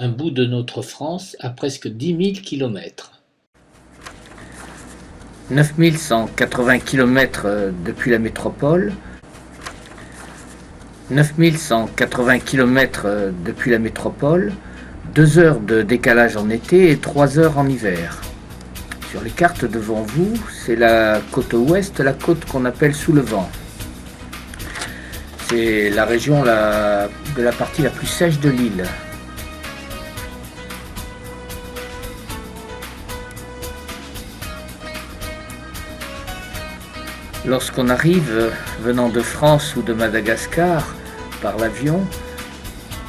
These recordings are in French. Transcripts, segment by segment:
un bout de notre France à presque 10 000 kilomètres. 9180 km depuis la métropole. 9180 km depuis la métropole, 2 heures de décalage en été et 3 heures en hiver. Sur les cartes devant vous, c'est la côte ouest, la côte qu'on appelle sous le vent. C'est la région de la partie la plus sèche de l'île. Lorsqu'on arrive venant de France ou de Madagascar par l'avion,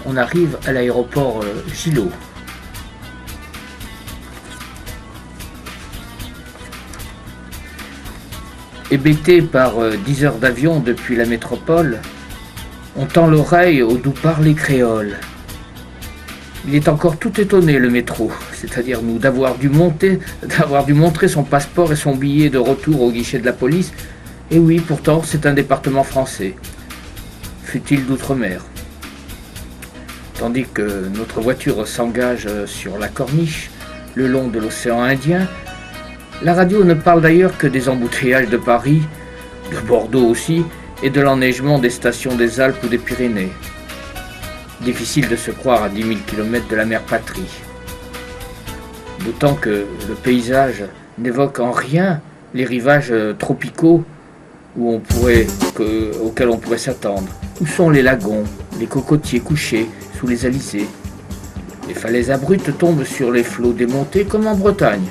on arrive à l'aéroport Gillot. Hébété par 10 heures d'avion depuis la métropole, on tend l'oreille au doux parler créole. Il est encore tout étonné, le métro, c'est-à-dire nous, d'avoir dû montrer son passeport et son billet de retour au guichet de la police. Et oui, pourtant, c'est un département français, fût-il d'outre-mer. Tandis que notre voiture s'engage sur la corniche, le long de l'océan Indien, la radio ne parle d'ailleurs que des embouteillages de Paris, de Bordeaux aussi, et de l'enneigement des stations des Alpes ou des Pyrénées. Difficile de se croire à 10 000 km de la mère patrie. D'autant que le paysage n'évoque en rien les rivages tropicaux auxquels on pourrait s'attendre. Où sont les lagons, les cocotiers couchés sous les alizés? Les falaises abruptes tombent sur les flots démontés comme en Bretagne.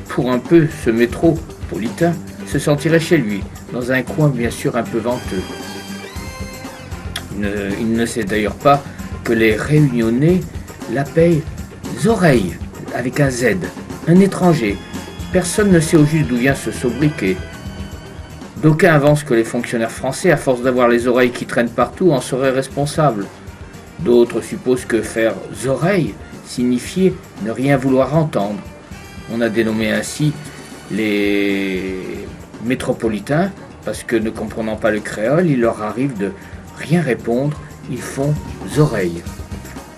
Pour un peu, ce métropolitain se sentirait chez lui, dans un coin bien sûr un peu venteux. Il ne sait d'ailleurs pas que les Réunionnais l'appellent Zoreille, avec un Z, un étranger. Personne ne sait au juste d'où vient ce sobriquet. D'aucuns avancent que les fonctionnaires français, à force d'avoir les oreilles qui traînent partout, en seraient responsables. D'autres supposent que faire « oreilles » signifiait ne rien vouloir entendre. On a dénommé ainsi les métropolitains, parce que ne comprenant pas le créole, il leur arrive de rien répondre, ils font « oreilles ».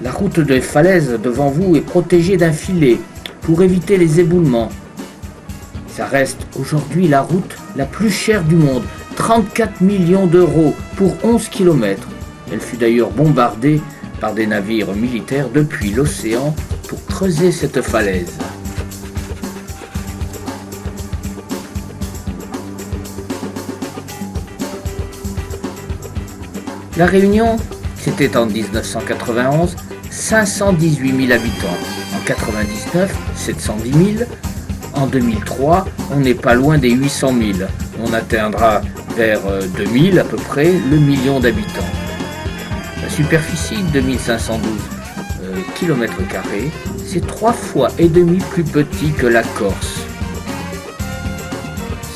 La route des falaises devant vous est protégée d'un filet pour éviter les éboulements. Ça reste aujourd'hui la route la plus chère du monde, 34 millions d'euros pour 11 km. Elle fut d'ailleurs bombardée par des navires militaires depuis l'océan pour creuser cette falaise. La Réunion, c'était en 1991 518 000 habitants. En 1999, 710 000. En 2003, on n'est pas loin des 800 000. On atteindra vers 2000 à peu près le million d'habitants. La superficie, 2512 km², c'est 3,5 fois plus petit que la Corse.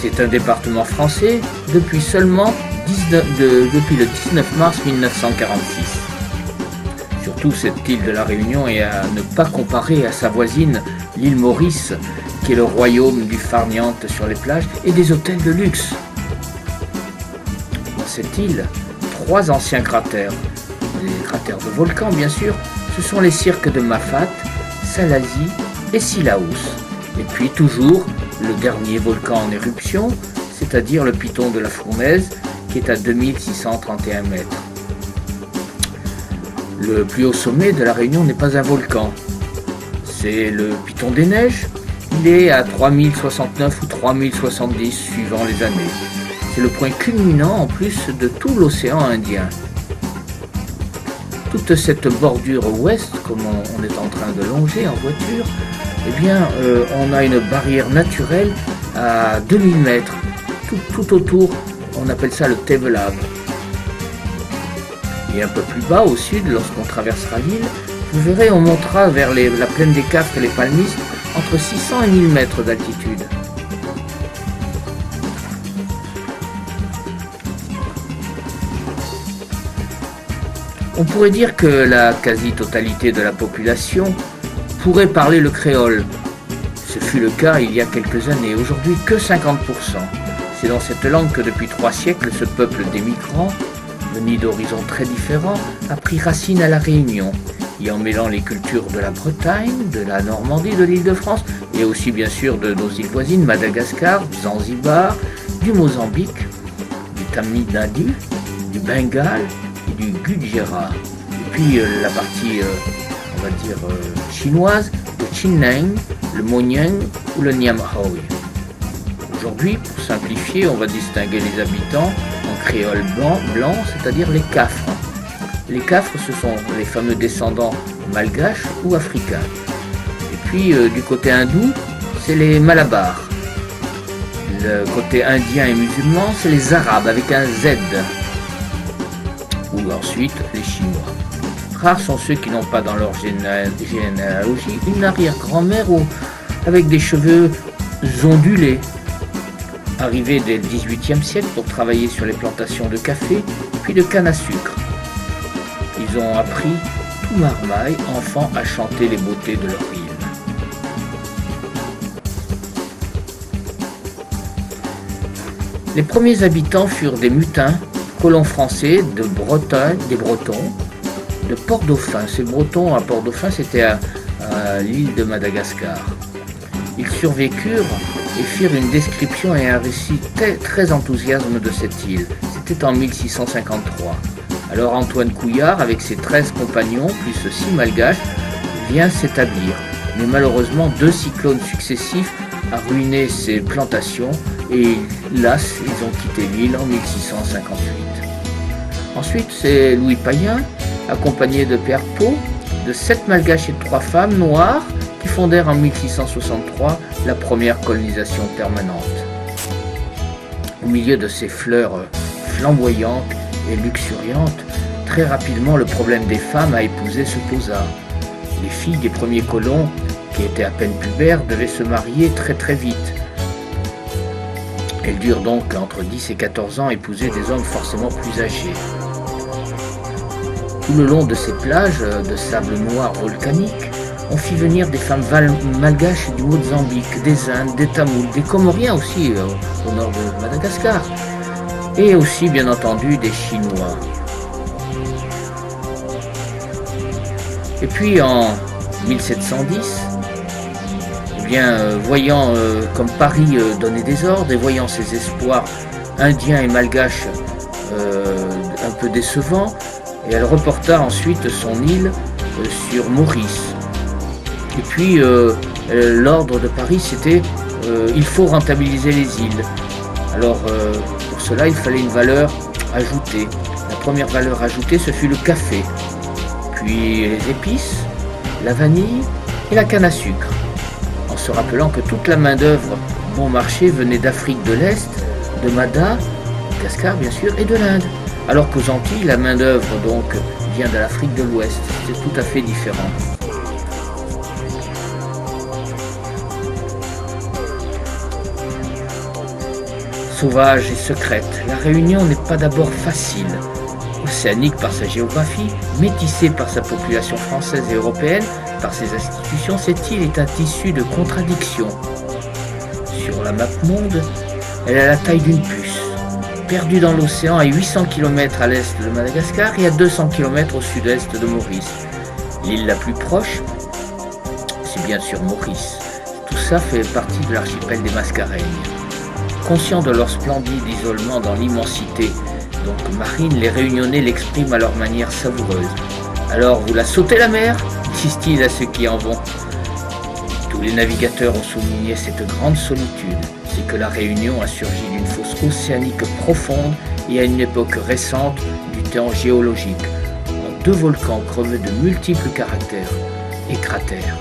C'est un département français depuis le 19 mars 1946. Surtout, cette île de la Réunion est à ne pas comparer à sa voisine, l'île Maurice, qui est le royaume du farniente sur les plages et des hôtels de luxe. Dans cette île, 3 anciens cratères, les cratères de volcans bien sûr, ce sont les cirques de Mafate, Salazie et Sillaous. Et puis toujours le dernier volcan en éruption, c'est-à-dire le piton de la Fournaise, qui est à 2631 mètres. Le plus haut sommet de la Réunion n'est pas un volcan, c'est le piton des Neiges. Il est à 3069 ou 3070 suivant les années. C'est le point culminant en plus de tout l'océan Indien. Toute cette bordure ouest, comme on est en train de longer en voiture, eh bien, on a une barrière naturelle à 2000 mètres. Tout autour, on appelle ça le Tevelave. Et un peu plus bas au sud, lorsqu'on traversera l'île, vous verrez, on montera vers la plaine des Cafres et les Palmistes entre 600 et 1000 mètres d'altitude. On pourrait dire que la quasi-totalité de la population pourrait parler le créole. Ce fut le cas il y a quelques années, aujourd'hui que 50%. C'est dans cette langue que depuis 3 siècles, ce peuple d'émigrants, venu d'horizons très différents, a pris racine à La Réunion. y en mêlant les cultures de la Bretagne, de la Normandie, de l'Île-de-France, et aussi bien sûr de nos îles voisines, Madagascar, Zanzibar, du Mozambique, du Tamil Nadu, du Bengale et du Gujarat. Et puis la partie, on va dire, chinoise, le Chineng, le Monyeng ou le Niamhoi. Aujourd'hui, pour simplifier, on va distinguer les habitants en créole blanc, c'est-à-dire les Kafres. Les Kafres, ce sont les fameux descendants malgaches ou africains. Et puis, du côté hindou, c'est les Malabars. Le côté indien et musulman, c'est les Arabes avec un Z. Ou ensuite, les Chinois. Rares sont ceux qui n'ont pas dans leur généalogie une arrière-grand-mère avec des cheveux ondulés. Arrivés dès le XVIIIe siècle pour travailler sur les plantations de café puis de canne à sucre. Ils ont appris, tout marmaille, enfants, à chanter les beautés de leur île. Les premiers habitants furent des mutins, colons français de Bretagne, des Bretons, de Port-Dauphin. Ces Bretons à Port-Dauphin, c'était à l'île de Madagascar. Ils survécurent et firent une description et un récit très enthousiaste de cette île. C'était en 1653. Alors Antoine Couillard, avec ses 13 compagnons, plus 6 malgaches, vient s'établir. Mais malheureusement, 2 cyclones successifs ont ruiné ses plantations et là, ils ont quitté l'île en 1658. Ensuite, c'est Louis Payen, accompagné de Pierre Pau, de 7 malgaches et de 3 femmes noires, qui fondèrent en 1663 la première colonisation permanente. Au milieu de ces fleurs flamboyantes et luxuriantes, très rapidement le problème des femmes à épouser se posa. Les filles des premiers colons, qui étaient à peine pubères, devaient se marier très vite. Elles durent donc entre 10 et 14 ans épouser des hommes forcément plus âgés. Tout le long de ces plages de sable noir volcanique, on fit venir des femmes malgaches du Mozambique, des Indes, des Tamouls, des Comoriens aussi au nord de Madagascar, et aussi bien entendu des Chinois. Et puis en 1710, voyant comme Paris donnait des ordres et voyant ses espoirs indiens et malgaches un peu décevants, et elle reporta ensuite son île sur Maurice. Et puis l'ordre de Paris c'était il faut rentabiliser les îles. Alors pour cela il fallait une valeur ajoutée. La première valeur ajoutée ce fut le café, puis les épices, la vanille et la canne à sucre. En se rappelant que toute la main d'œuvre bon marché venait d'Afrique de l'Est, de Madagascar bien sûr et de l'Inde. Alors qu'aux Antilles la main d'œuvre donc vient de l'Afrique de l'Ouest. C'est tout à fait différent. Sauvage et secrète, la Réunion n'est pas d'abord facile. Océanique par sa géographie, métissée par sa population française et européenne, par ses institutions, cette île est un tissu de contradictions. Sur la map monde, elle a la taille d'une puce, perdue dans l'océan à 800 km à l'est de Madagascar et à 200 km au sud-est de Maurice. L'île la plus proche, c'est bien sûr Maurice. Tout ça fait partie de l'archipel des Mascareignes. Conscients de leur splendide isolement dans l'immensité donc marine, les Réunionnais l'expriment à leur manière savoureuse. Alors vous la sautez la mer, disent-ils à ceux qui en vont. Tous les navigateurs ont souligné cette grande solitude. C'est que la Réunion a surgi d'une fosse océanique profonde et à une époque récente du temps géologique, en 2 volcans crevés de multiples caractères et cratères.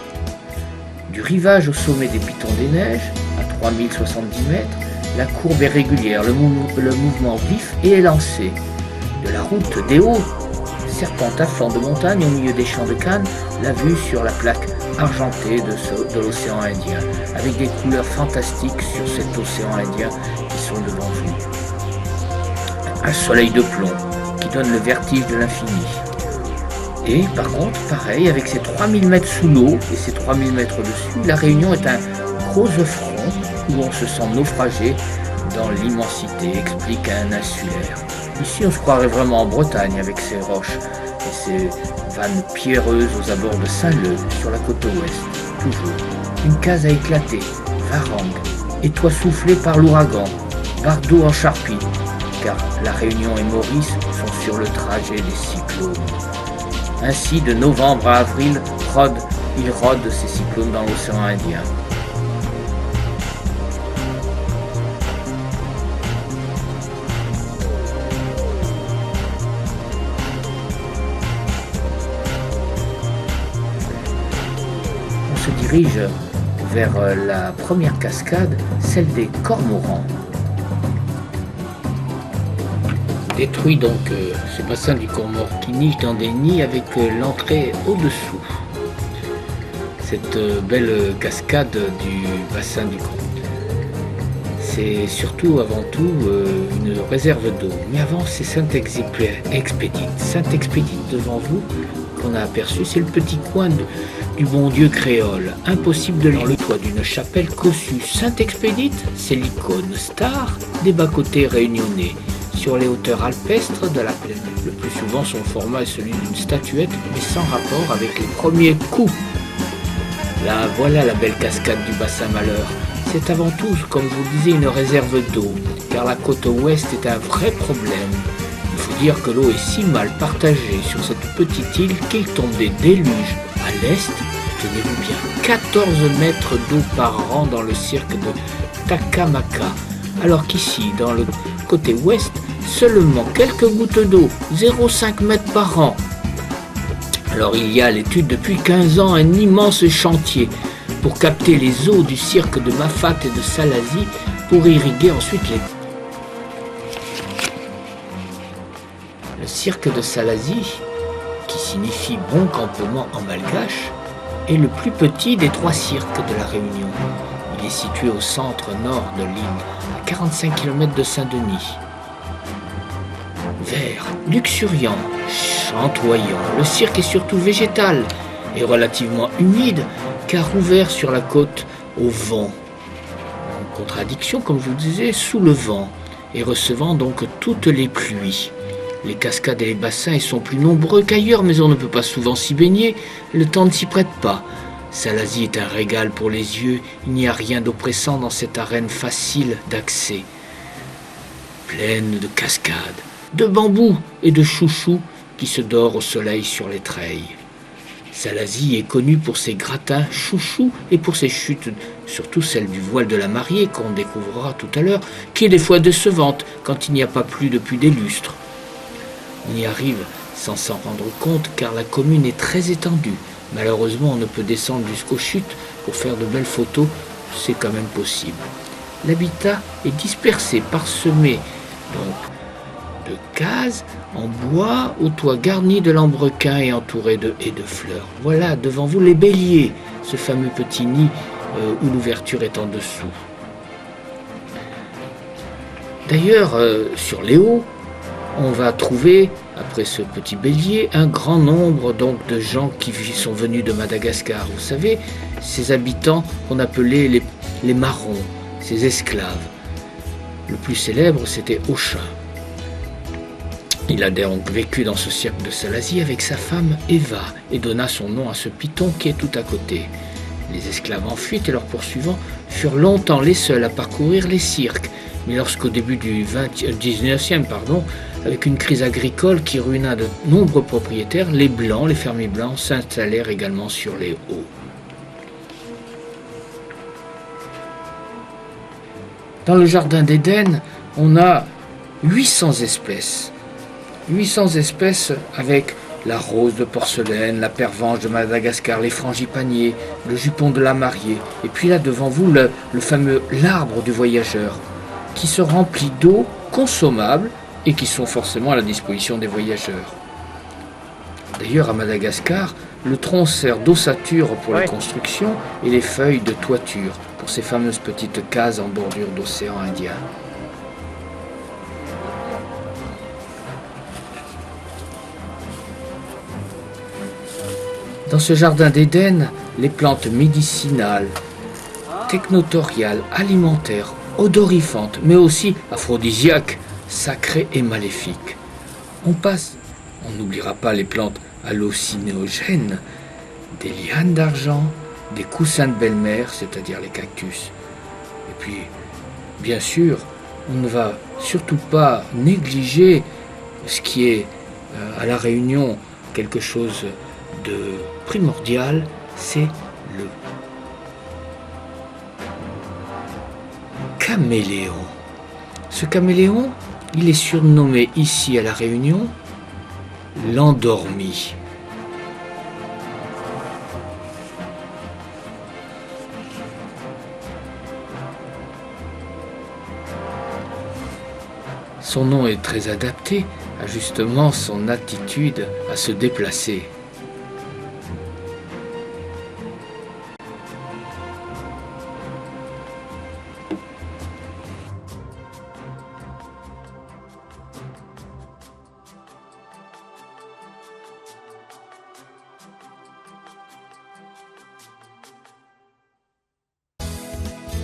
Du rivage au sommet des Pitons des Neiges, à 3070 mètres, la courbe est régulière, le mouvement vif et élancé. De la route des hauts serpente à flanc de montagne au milieu des champs de canne, la vue sur la plaque argentée de l'océan Indien, avec des couleurs fantastiques sur cet océan Indien qui sont devant vous. Un soleil de plomb qui donne le vertige de l'infini. Et par contre, pareil, avec ses 3000 mètres sous l'eau et ses 3000 mètres au-dessus, la Réunion est un gros front où on se sent naufragé dans l'immensité, explique un insulaire. Ici, on se croirait vraiment en Bretagne avec ses roches et ces vannes pierreuses aux abords de Saint-Leu, sur la côte ouest, toujours. Une case a éclaté, varangue, et toit soufflé par l'ouragan, barre d'eau en charpie, car La Réunion et Maurice sont sur le trajet des cyclones. Ainsi, de novembre à avril, ils rôdent ces cyclones dans l'océan Indien. On se dirige vers la première cascade, celle des cormorans. Détruit donc ce bassin du Cormoran qui niche dans des nids avec l'entrée au-dessous. Cette belle cascade du bassin du Cormoran. C'est surtout avant tout une réserve d'eau. Mais avant, c'est Sainte-Expédite. Sainte-Expédite devant vous qu'on a aperçu, c'est le petit coin du bon Dieu créole. Impossible de lire le toit d'une chapelle cossue. Sainte-Expédite, c'est l'icône star des bas-côtés réunionnais. Sur les hauteurs alpestres de la plaine. Le plus souvent, son format est celui d'une statuette, mais sans rapport avec les premiers coups. Là, voilà la belle cascade du bassin Malheur. C'est avant tout, comme je vous le disais, une réserve d'eau, car la côte ouest est un vrai problème. Il faut dire que l'eau est si mal partagée sur cette petite île qu'il tombe des déluges à l'est, tenez-vous bien, 14 mètres d'eau par an dans le cirque de Takamaka, alors qu'ici, dans le côté ouest, seulement quelques gouttes d'eau, 0,5 mètres par an. Alors il y a à l'étude depuis 15 ans un immense chantier pour capter les eaux du cirque de Mafat et de Salazie pour irriguer ensuite les... Le cirque de Salazie, qui signifie bon campement en malgache, est le plus petit des 3 cirques de la Réunion. Il est situé au centre nord de l'île, à 45 km de Saint-Denis. Vert, luxuriant, chatoyant, le cirque est surtout végétal et relativement humide car ouvert sur la côte au vent. En contradiction, comme je vous le disais, sous le vent et recevant donc toutes les pluies. Les cascades et les bassins y sont plus nombreux qu'ailleurs, mais on ne peut pas souvent s'y baigner, le temps ne s'y prête pas. Salazie est un régal pour les yeux, il n'y a rien d'oppressant dans cette arène facile d'accès. Pleine de cascades, de bambous et de chouchous qui se dorent au soleil sur les treilles. Salazie est connue pour ses gratins chouchous et pour ses chutes, surtout celle du voile de la mariée qu'on découvrira tout à l'heure, qui est des fois décevante quand il n'y a pas plu depuis des lustres. On y arrive sans s'en rendre compte car la commune est très étendue. Malheureusement, on ne peut descendre jusqu'aux chutes pour faire de belles photos, c'est quand même possible. L'habitat est dispersé, parsemé donc de cases en bois au toit garni de lambrequins et entouré de haies de fleurs. Voilà devant vous les béliers, ce fameux petit nid où l'ouverture est en dessous. D'ailleurs, sur les hauts, on va trouver, après ce petit bélier, un grand nombre donc de gens qui sont venus de Madagascar. Vous savez, ces habitants qu'on appelait les marrons, ces esclaves. Le plus célèbre, c'était Ochin. Il a donc vécu dans ce cirque de Salazie avec sa femme Eva et donna son nom à ce piton qui est tout à côté. Les esclaves en fuite et leurs poursuivants furent longtemps les seuls à parcourir les cirques. Mais lorsqu'au début du 19e, avec une crise agricole qui ruina de nombreux propriétaires, les Blancs, les fermiers blancs, s'installèrent également sur les hauts. Dans le jardin d'Éden, on a 800 espèces. 800 espèces avec la rose de porcelaine, la pervenche de Madagascar, les frangipaniers, le jupon de la mariée. Et puis là, devant vous, le fameux l'arbre du voyageur, qui se remplit d'eau consommable et qui sont forcément à la disposition des voyageurs. D'ailleurs, à Madagascar, le tronc sert d'ossature pour la construction et les feuilles de toiture pour ces fameuses petites cases en bordure d'océan Indien. Dans ce jardin d'Éden, les plantes médicinales, technotoriales, alimentaires, odorifantes, mais aussi aphrodisiaques, sacrées et maléfiques. On n'oubliera pas les plantes hallucinogènes, des lianes d'argent, des coussins de belle-mère, c'est-à-dire les cactus. Et puis, bien sûr, on ne va surtout pas négliger ce qui est à La Réunion quelque chose de primordial, c'est le caméléon. Ce caméléon, il est surnommé ici à La Réunion l'endormi. Son nom est très adapté à justement son attitude à se déplacer.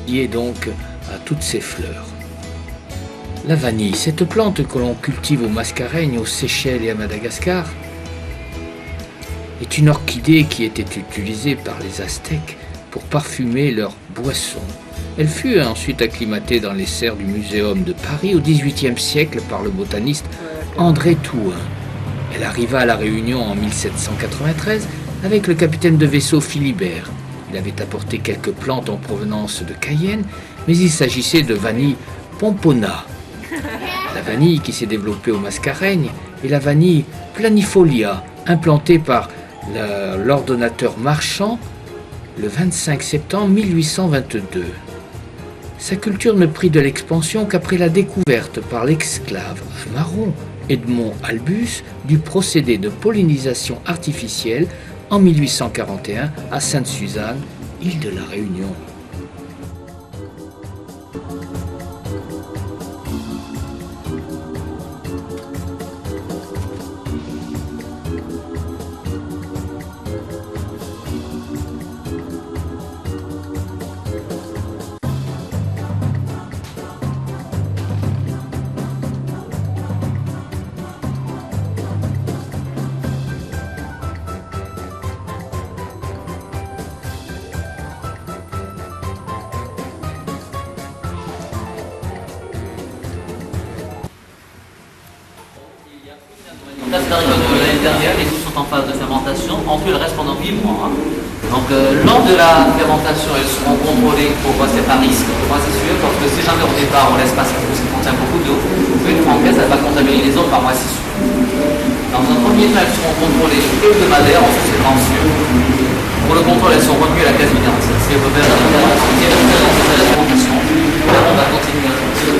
Lié donc à toutes ces fleurs. La vanille, cette plante que l'on cultive aux Mascareignes, aux Seychelles et à Madagascar, est une orchidée qui était utilisée par les Aztèques pour parfumer leurs boissons. Elle fut ensuite acclimatée dans les serres du Muséum de Paris au XVIIIe siècle par le botaniste André Thouin. Elle arriva à La Réunion en 1793 avec le capitaine de vaisseau Philibert. Il avait apporté quelques plantes en provenance de Cayenne, mais il s'agissait de vanille pompona. La vanille qui s'est développée aux Mascareignes est la vanille planifolia, implantée par l'ordonnateur Marchand le 25 septembre 1822. Sa culture ne prit de l'expansion qu'après la découverte par l'exclave marron Edmond Albus du procédé de pollinisation artificielle en 1841 à Sainte-Suzanne, île de la Réunion. L'année dernière, les goûts sont en phase de fermentation, en tout, elles restent pendant 8 mois. Donc lors de la fermentation, elles seront contrôlées pour voir si c'est un risque. Moi c'est sûr, parce que si jamais au départ on laisse passer parce qu'il contient beaucoup d'eau, une fois en caisse, elle va contaminer les autres par moi c'est sûr. Dans un premier temps, elles seront contrôlées hebdomadaires, ensuite c'est mensuel. Pour le contrôle, elles sont retenues à la case minérale. Si elles peuvent faire la fermentation, si elles peuvent faire la fermentation, on va continuer à sortir.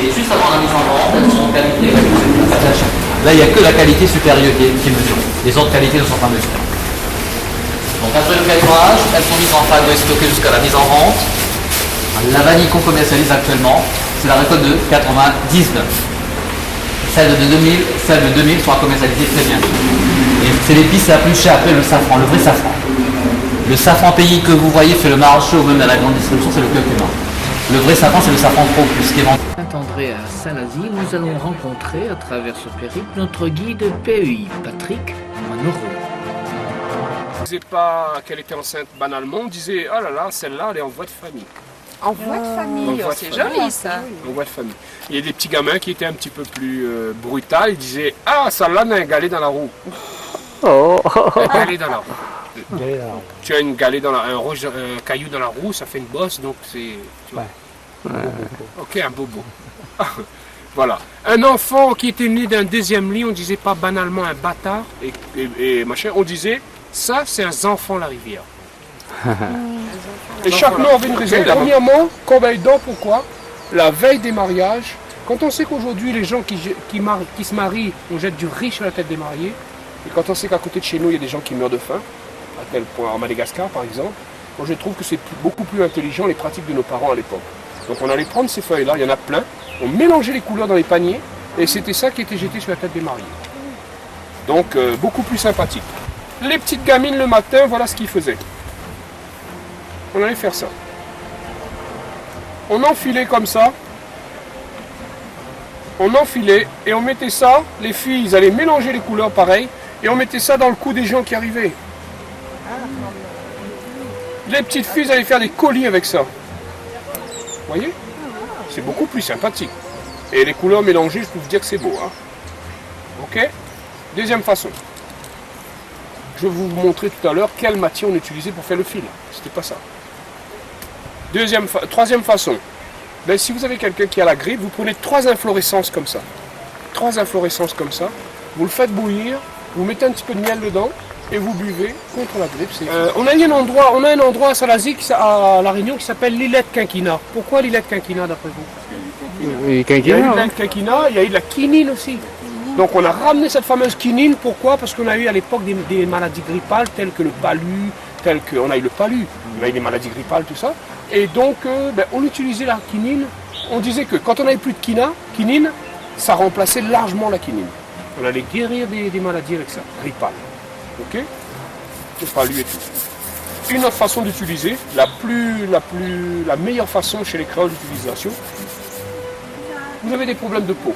Et juste avant la mise en vente, elles sont en qualité. Là, il n'y a que la qualité supérieure qui est mesurée. Les autres qualités ne sont pas mesurées. Donc après le calibrage, elles sont mises en phase de stocker jusqu'à la mise en vente. La vanille qu'on commercialise actuellement, c'est la récolte de 99. Celle de 2000 sera commercialisée très bien. Et c'est l'épice la plus chère après le safran, le vrai safran. Le safran pays que vous voyez fait le marché ou même dans la grande distribution, c'est le curcuma. Le vrai safran, c'est le safran pro plus qui est vendu. Saint-André à Saint-Lazy, nous allons rencontrer à travers ce périple notre guide PEI, Patrick Manoro. On ne disait pas qu'elle était enceinte banalement, on disait oh là là, celle-là elle est en voie de famille. En voie de famille, c'est joli ça. En voie de famille. Il y a des petits gamins qui étaient un petit peu plus brutals, ils disaient ah celle-là a un galet dans la roue. Oh. Un galet dans la roue. Tu as une galée dans un caillou dans la roue, ça fait une bosse, donc c'est. Ok, un bobo. Voilà. Un enfant qui était né d'un deuxième lit, on disait pas banalement un bâtard et machin, on disait ça c'est un enfant la rivière. Et chaque nom avait une raison. Premièrement, corbeille d'or, pourquoi? La veille des mariages, quand on sait qu'aujourd'hui les gens qui se marient, on jette du riz sur la tête des mariés, et quand on sait qu'à côté de chez nous il y a des gens qui meurent de faim, à tel point en Madagascar par exemple, moi je trouve que c'est beaucoup plus intelligent les pratiques de nos parents à l'époque. Donc on allait prendre ces feuilles-là, il y en a plein, on mélangeait les couleurs dans les paniers, et c'était ça qui était jeté sur la tête des mariés. Donc beaucoup plus sympathique. Les petites gamines le matin, voilà ce qu'ils faisaient. On allait faire ça. On enfilait comme ça, on enfilait et on mettait ça, les filles ils allaient mélanger les couleurs pareil, et on mettait ça dans le cou des gens qui arrivaient. Les petites filles allaient faire des colis avec ça. Vous voyez? C'est beaucoup plus sympathique. Et les couleurs mélangées, je peux vous dire que c'est beau. Hein. Ok? Deuxième façon. Je vais vous montrer tout à l'heure quelle matière on utilisait pour faire le fil. C'était pas ça. Troisième façon. Ben, si vous avez quelqu'un qui a la grippe, vous prenez 3 inflorescences comme ça. 3 inflorescences comme ça. Vous le faites bouillir, vous mettez un petit peu de miel dedans et vous buvez contre la grippe. On a un endroit à Salazie, à La Réunion, qui s'appelle l'îlet de Quinquina. Pourquoi l'îlet de Quinquina d'après vous? Il y a eu de quinquina, il y a eu de la quinine aussi. Donc on a ramené cette fameuse quinine. Pourquoi? Parce qu'on a eu à l'époque des maladies grippales telles que le palu, on a eu le palu, on a eu des maladies grippales, tout ça. Et donc on utilisait la quinine. On disait que quand on n'avait plus de quinine, ça remplaçait largement la quinine. On allait guérir des maladies avec ça, grippales. Ok? Le palu et tout. Une autre façon d'utiliser, la meilleure façon chez les créoles d'utilisation, vous avez des problèmes de peau.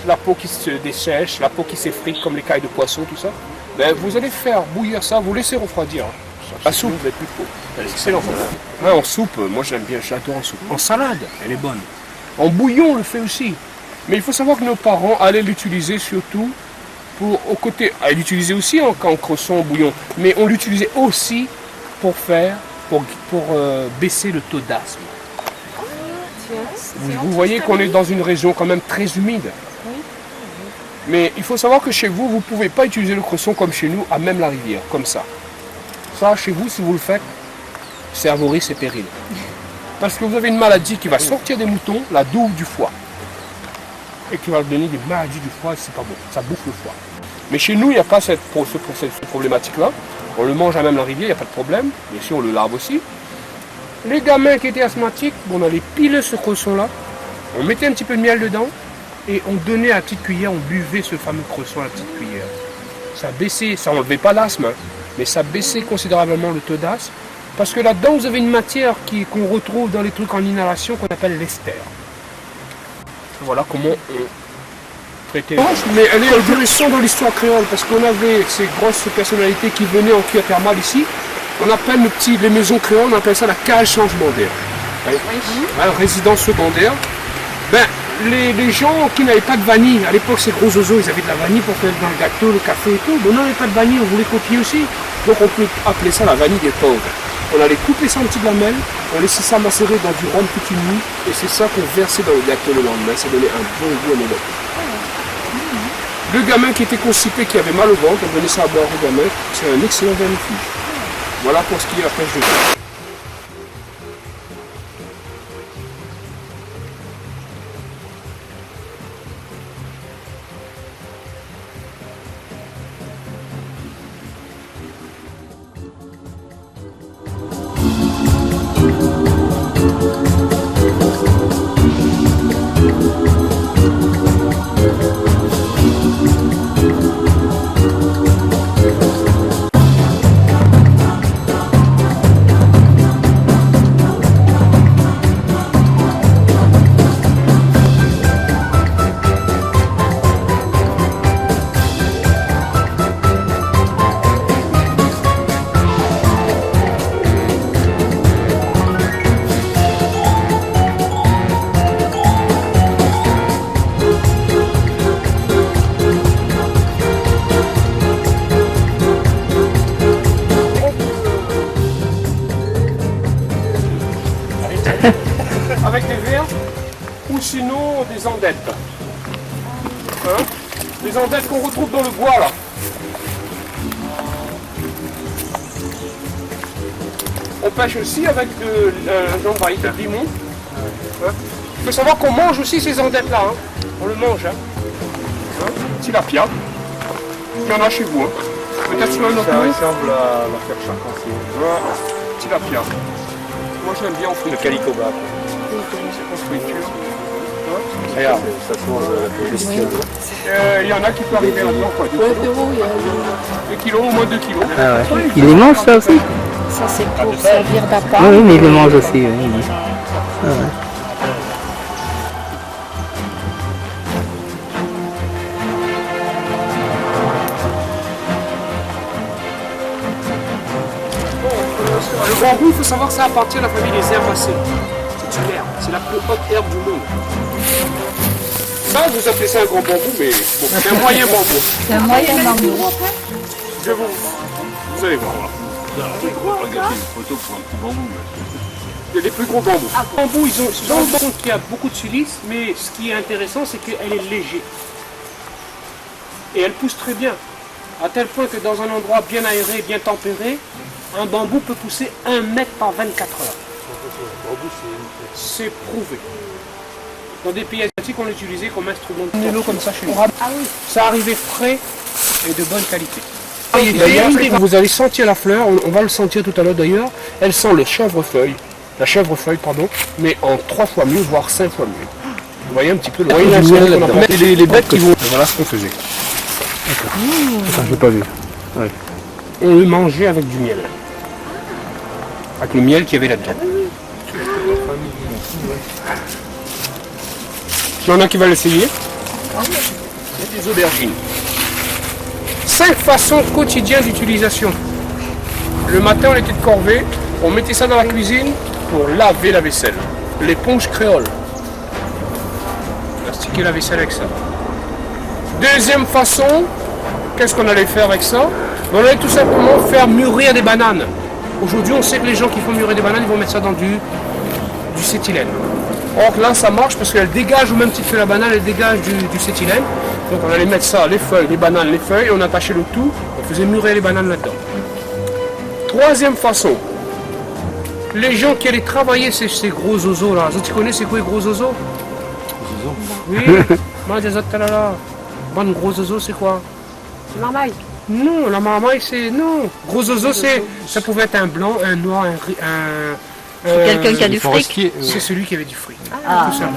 La peau qui se dessèche, la peau qui s'effrite comme les cailles de poisson, tout ça. Ben, vous allez faire bouillir ça, vous laissez refroidir. La soupe, vous n'avez plus de peau. Elle est excellente. Ouais, en soupe, moi j'aime bien, j'adore en soupe. En salade, elle est bonne. En bouillon, on le fait aussi. Mais il faut savoir que nos parents allaient l'utiliser surtout elle l'utilisait aussi en cresson, en bouillon. Mais on l'utilisait aussi pour baisser le taux d'asthme. Vous voyez qu'on est dans une région quand même très humide. Mais il faut savoir que chez vous, vous ne pouvez pas utiliser le cresson comme chez nous, à même la rivière, comme ça. Ça, chez vous, si vous le faites, c'est à vos risques et périls. Parce que vous avez une maladie qui va sortir des moutons, la douve du foie. Et qui va donner des maladies du foie, c'est pas bon, ça bouffe le foie. Mais chez nous, il n'y a pas cette problématique-là. On le mange à même la rivière, il n'y a pas de problème. Bien sûr, on le lave aussi. Les gamins qui étaient asthmatiques, on allait piler ce cresson-là, on mettait un petit peu de miel dedans, et on donnait à la petite cuillère, on buvait ce fameux cresson à la petite cuillère. Ça baissait, ça n'enlevait pas l'asthme, hein, mais ça baissait considérablement le taux d'asthme, parce que là-dedans, vous avez une matière qu'on retrouve dans les trucs en inhalation qu'on appelle l'ester. Voilà comment on traitait. Mais elle est intéressante dans l'histoire créole, parce qu'on avait ces grosses personnalités qui venaient en cure thermale ici. On appelle les maisons créoles, on appelle ça la cage changement d'air. La résidence secondaire. Ben, les gens qui n'avaient pas de vanille, à l'époque ces gros oiseaux, ils avaient de la vanille pour faire dans le gâteau, le café et tout. Mais on n'avait pas de vanille, on voulait copier aussi. Donc on peut appeler ça la vanille des pauvres. On allait couper ça en petites lamelles, on laissait ça macérer dans du rhum toute une nuit, et c'est ça qu'on versait dans le gâteau le lendemain. Ça donnait un bon goût à nos dents. Le gamin qui était constipé, qui avait mal au ventre, on donnait ça à boire au gamin, c'est un excellent vermifuge. Voilà pour ce qui est la pêche de thon. Avec des verres ou sinon des andettes. Hein? Des andettes qu'on retrouve dans le bois là. On pêche aussi avec de limon. Hein? Il faut savoir qu'on mange aussi ces andettes là. Hein? On le mange. Hein? Tilapia. Il y en a chez vous. Hein? Peut-être sur un autre nom. Ça ressemble à la perche arc-en-ciel. Voilà. Tilapia. Moi j'aime bien en friture. Le calicoba. C'est en friture. Regarde, ça se mange la bestiole. Il y en a qui peuvent arriver là-dedans quoi. 2 kilos ou moins 2 kilos. Ah ouais. Il les mange ça aussi? Ça c'est pour servir d'appât. Oui, mais il les mange aussi. Oui. Ah ouais. Le bambou, il faut savoir que ça appartient à la famille des herbacées. C'est une herbe, c'est la plus haute herbe du monde. Ça, vous appelez ça un grand bambou, mais bon, c'est un moyen bambou. C'est un moyen bambou. Vous allez voir. Regardez une photo pour un petit bambou. Il y a des plus gros bambous. Les bambous, ils ont compte qu'il y a beaucoup de silice, mais ce qui est intéressant, c'est qu'elle est légère. Et elle pousse très bien. À tel point que dans un endroit bien aéré, bien tempéré, un bambou peut pousser 1 mètre par 24 heures. C'est prouvé. Dans des pays asiatiques, on l'utilisait comme instrument de l'eau comme ça chez nous. Ça arrivait frais et de bonne qualité. D'ailleurs, vous allez sentir la fleur, on va le sentir tout à l'heure d'ailleurs, elle sent le chèvrefeuille, la chèvrefeuille, pardon, mais en 3 fois mieux, voire 5 fois mieux. Vous voyez un petit peu le les bêtes qui vont... Voilà ce qu'on faisait. Enfin, je n'ai pas vu. Ouais. On le mangeait avec du miel. Avec le miel qu'il y avait là-dedans. Il y en a qui va l'essayer. Il y a des aubergines. 5 façons quotidiennes d'utilisation. Le matin, on était de corvée, on mettait ça dans la cuisine pour laver la vaisselle. L'éponge créole. On a stické la vaisselle avec ça. Deuxième façon, qu'est-ce qu'on allait faire avec ça? On allait tout simplement faire mûrir des bananes. Aujourd'hui, on sait que les gens qui font mûrir des bananes, ils vont mettre ça dans du cétylène. Or là, ça marche parce qu'elle dégage, au même titre que la banane, elle dégage du cétylène. Donc on allait mettre ça, les feuilles, les bananes, les feuilles, on attachait le tout, on faisait mûrir les bananes là-dedans. Troisième façon, les gens qui allaient travailler ces gros oiseaux là, tu connais c'est quoi les gros oiseaux? Oui, moi des autres là. Bon, gros oiseaux c'est quoi? Marmaille. Non, la marmaille c'est... Non, gros oiseaux c'est... Ça pouvait être un blanc, un noir, Quelqu'un qui a du fric. C'est celui qui avait du fric. Tout ça.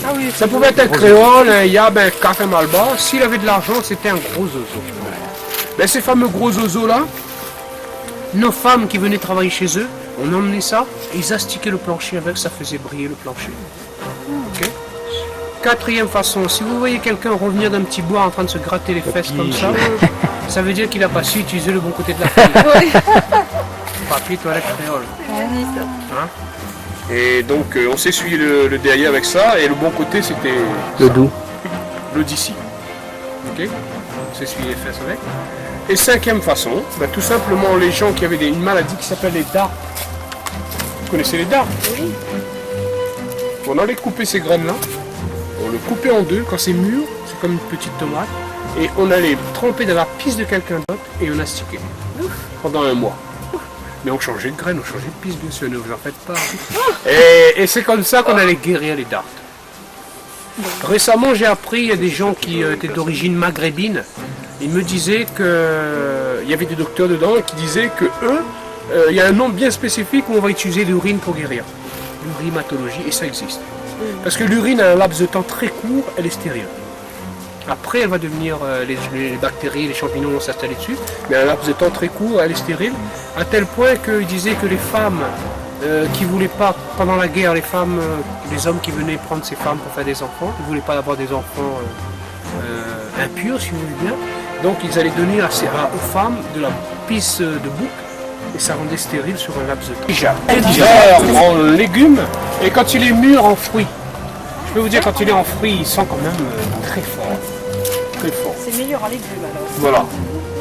Ah oui, ça pouvait être un créole, un yab, un cac, un malba. S'il avait de l'argent, c'était un gros oiseau. Mais ces fameux gros oiseaux là, nos femmes qui venaient travailler chez eux, on emmenait ça, et ils astiquaient le plancher avec, ça faisait briller le plancher. Okay. Quatrième façon, si vous voyez quelqu'un revenir d'un petit bois en train de se gratter les fesses comme ça, ça veut dire qu'il n'a pas su utiliser le bon côté de la fille. Papier toilette créole. Hein? Et donc on s'essuyait le derrière avec ça, et le bon côté c'était le doux. Le d'ici. Ok? On s'essuyait les fesses avec. Et cinquième façon, ben, tout simplement les gens qui avaient une maladie qui s'appelle les dards. Vous connaissez les dards? Oui. On allait couper ces graines-là, on le coupait en deux, quand c'est mûr, c'est comme une petite tomate, et on allait tremper dans la pisse de quelqu'un d'autre et on astiquait pendant 1 mois. Mais on changeait de graines, on changeait de pisse, bien sûr, ne vous en faites pas. Et c'est comme ça qu'on allait guérir les dards. Récemment, j'ai appris, il y a des gens qui étaient d'origine maghrébine, ils me disaient qu'il y avait des docteurs dedans qui disaient que eux, il y a un nom bien spécifique où on va utiliser l'urine pour guérir. L'urimatologie, et ça existe. Parce que l'urine a un laps de temps très court, elle est stérile. Après, elle va devenir, les bactéries, les champignons vont s'installer dessus, mais à un laps de temps très court, elle est stérile, à tel point qu'ils disaient que les femmes qui ne voulaient pas, pendant la guerre, les hommes qui venaient prendre ces femmes pour faire des enfants, ils ne voulaient pas avoir des enfants impurs, si vous voulez bien, donc ils allaient donner aux femmes de la pisse de bouc, et ça rendait stérile sur un laps de temps. Déjà, en légumes, et quand il est mûr en fruits, je peux vous dire, quand il est en fruits, il sent quand même très fort. Très fort. C'est meilleur en légumes alors. Voilà.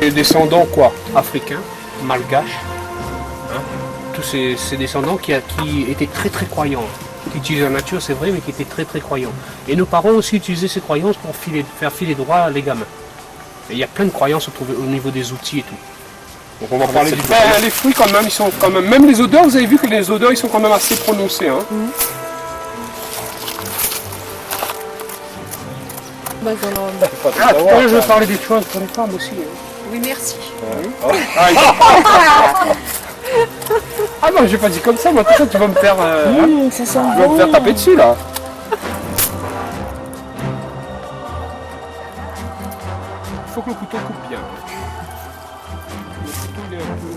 Les descendants quoi? Africains, malgaches, hein, tous ces descendants qui étaient très très croyants, qui utilisaient la nature, c'est vrai, mais qui étaient très très croyants. Et nos parents aussi utilisaient ces croyances pour faire filer droit les gamins. Et il y a plein de croyances au niveau des outils et tout. Donc on va parler du les fruits quand même, ils sont quand même les odeurs, vous avez vu que les odeurs ils sont quand même assez prononcées. Hein. Je veux parler des choses pour les femmes aussi. Hein. Oui, merci. Ah non, j'ai pas dit comme ça, moi tout ça tu vas me faire, ça sent tu vas me faire taper dessus là. Il faut que le couteau coupe bien. Le couteau il est un peu...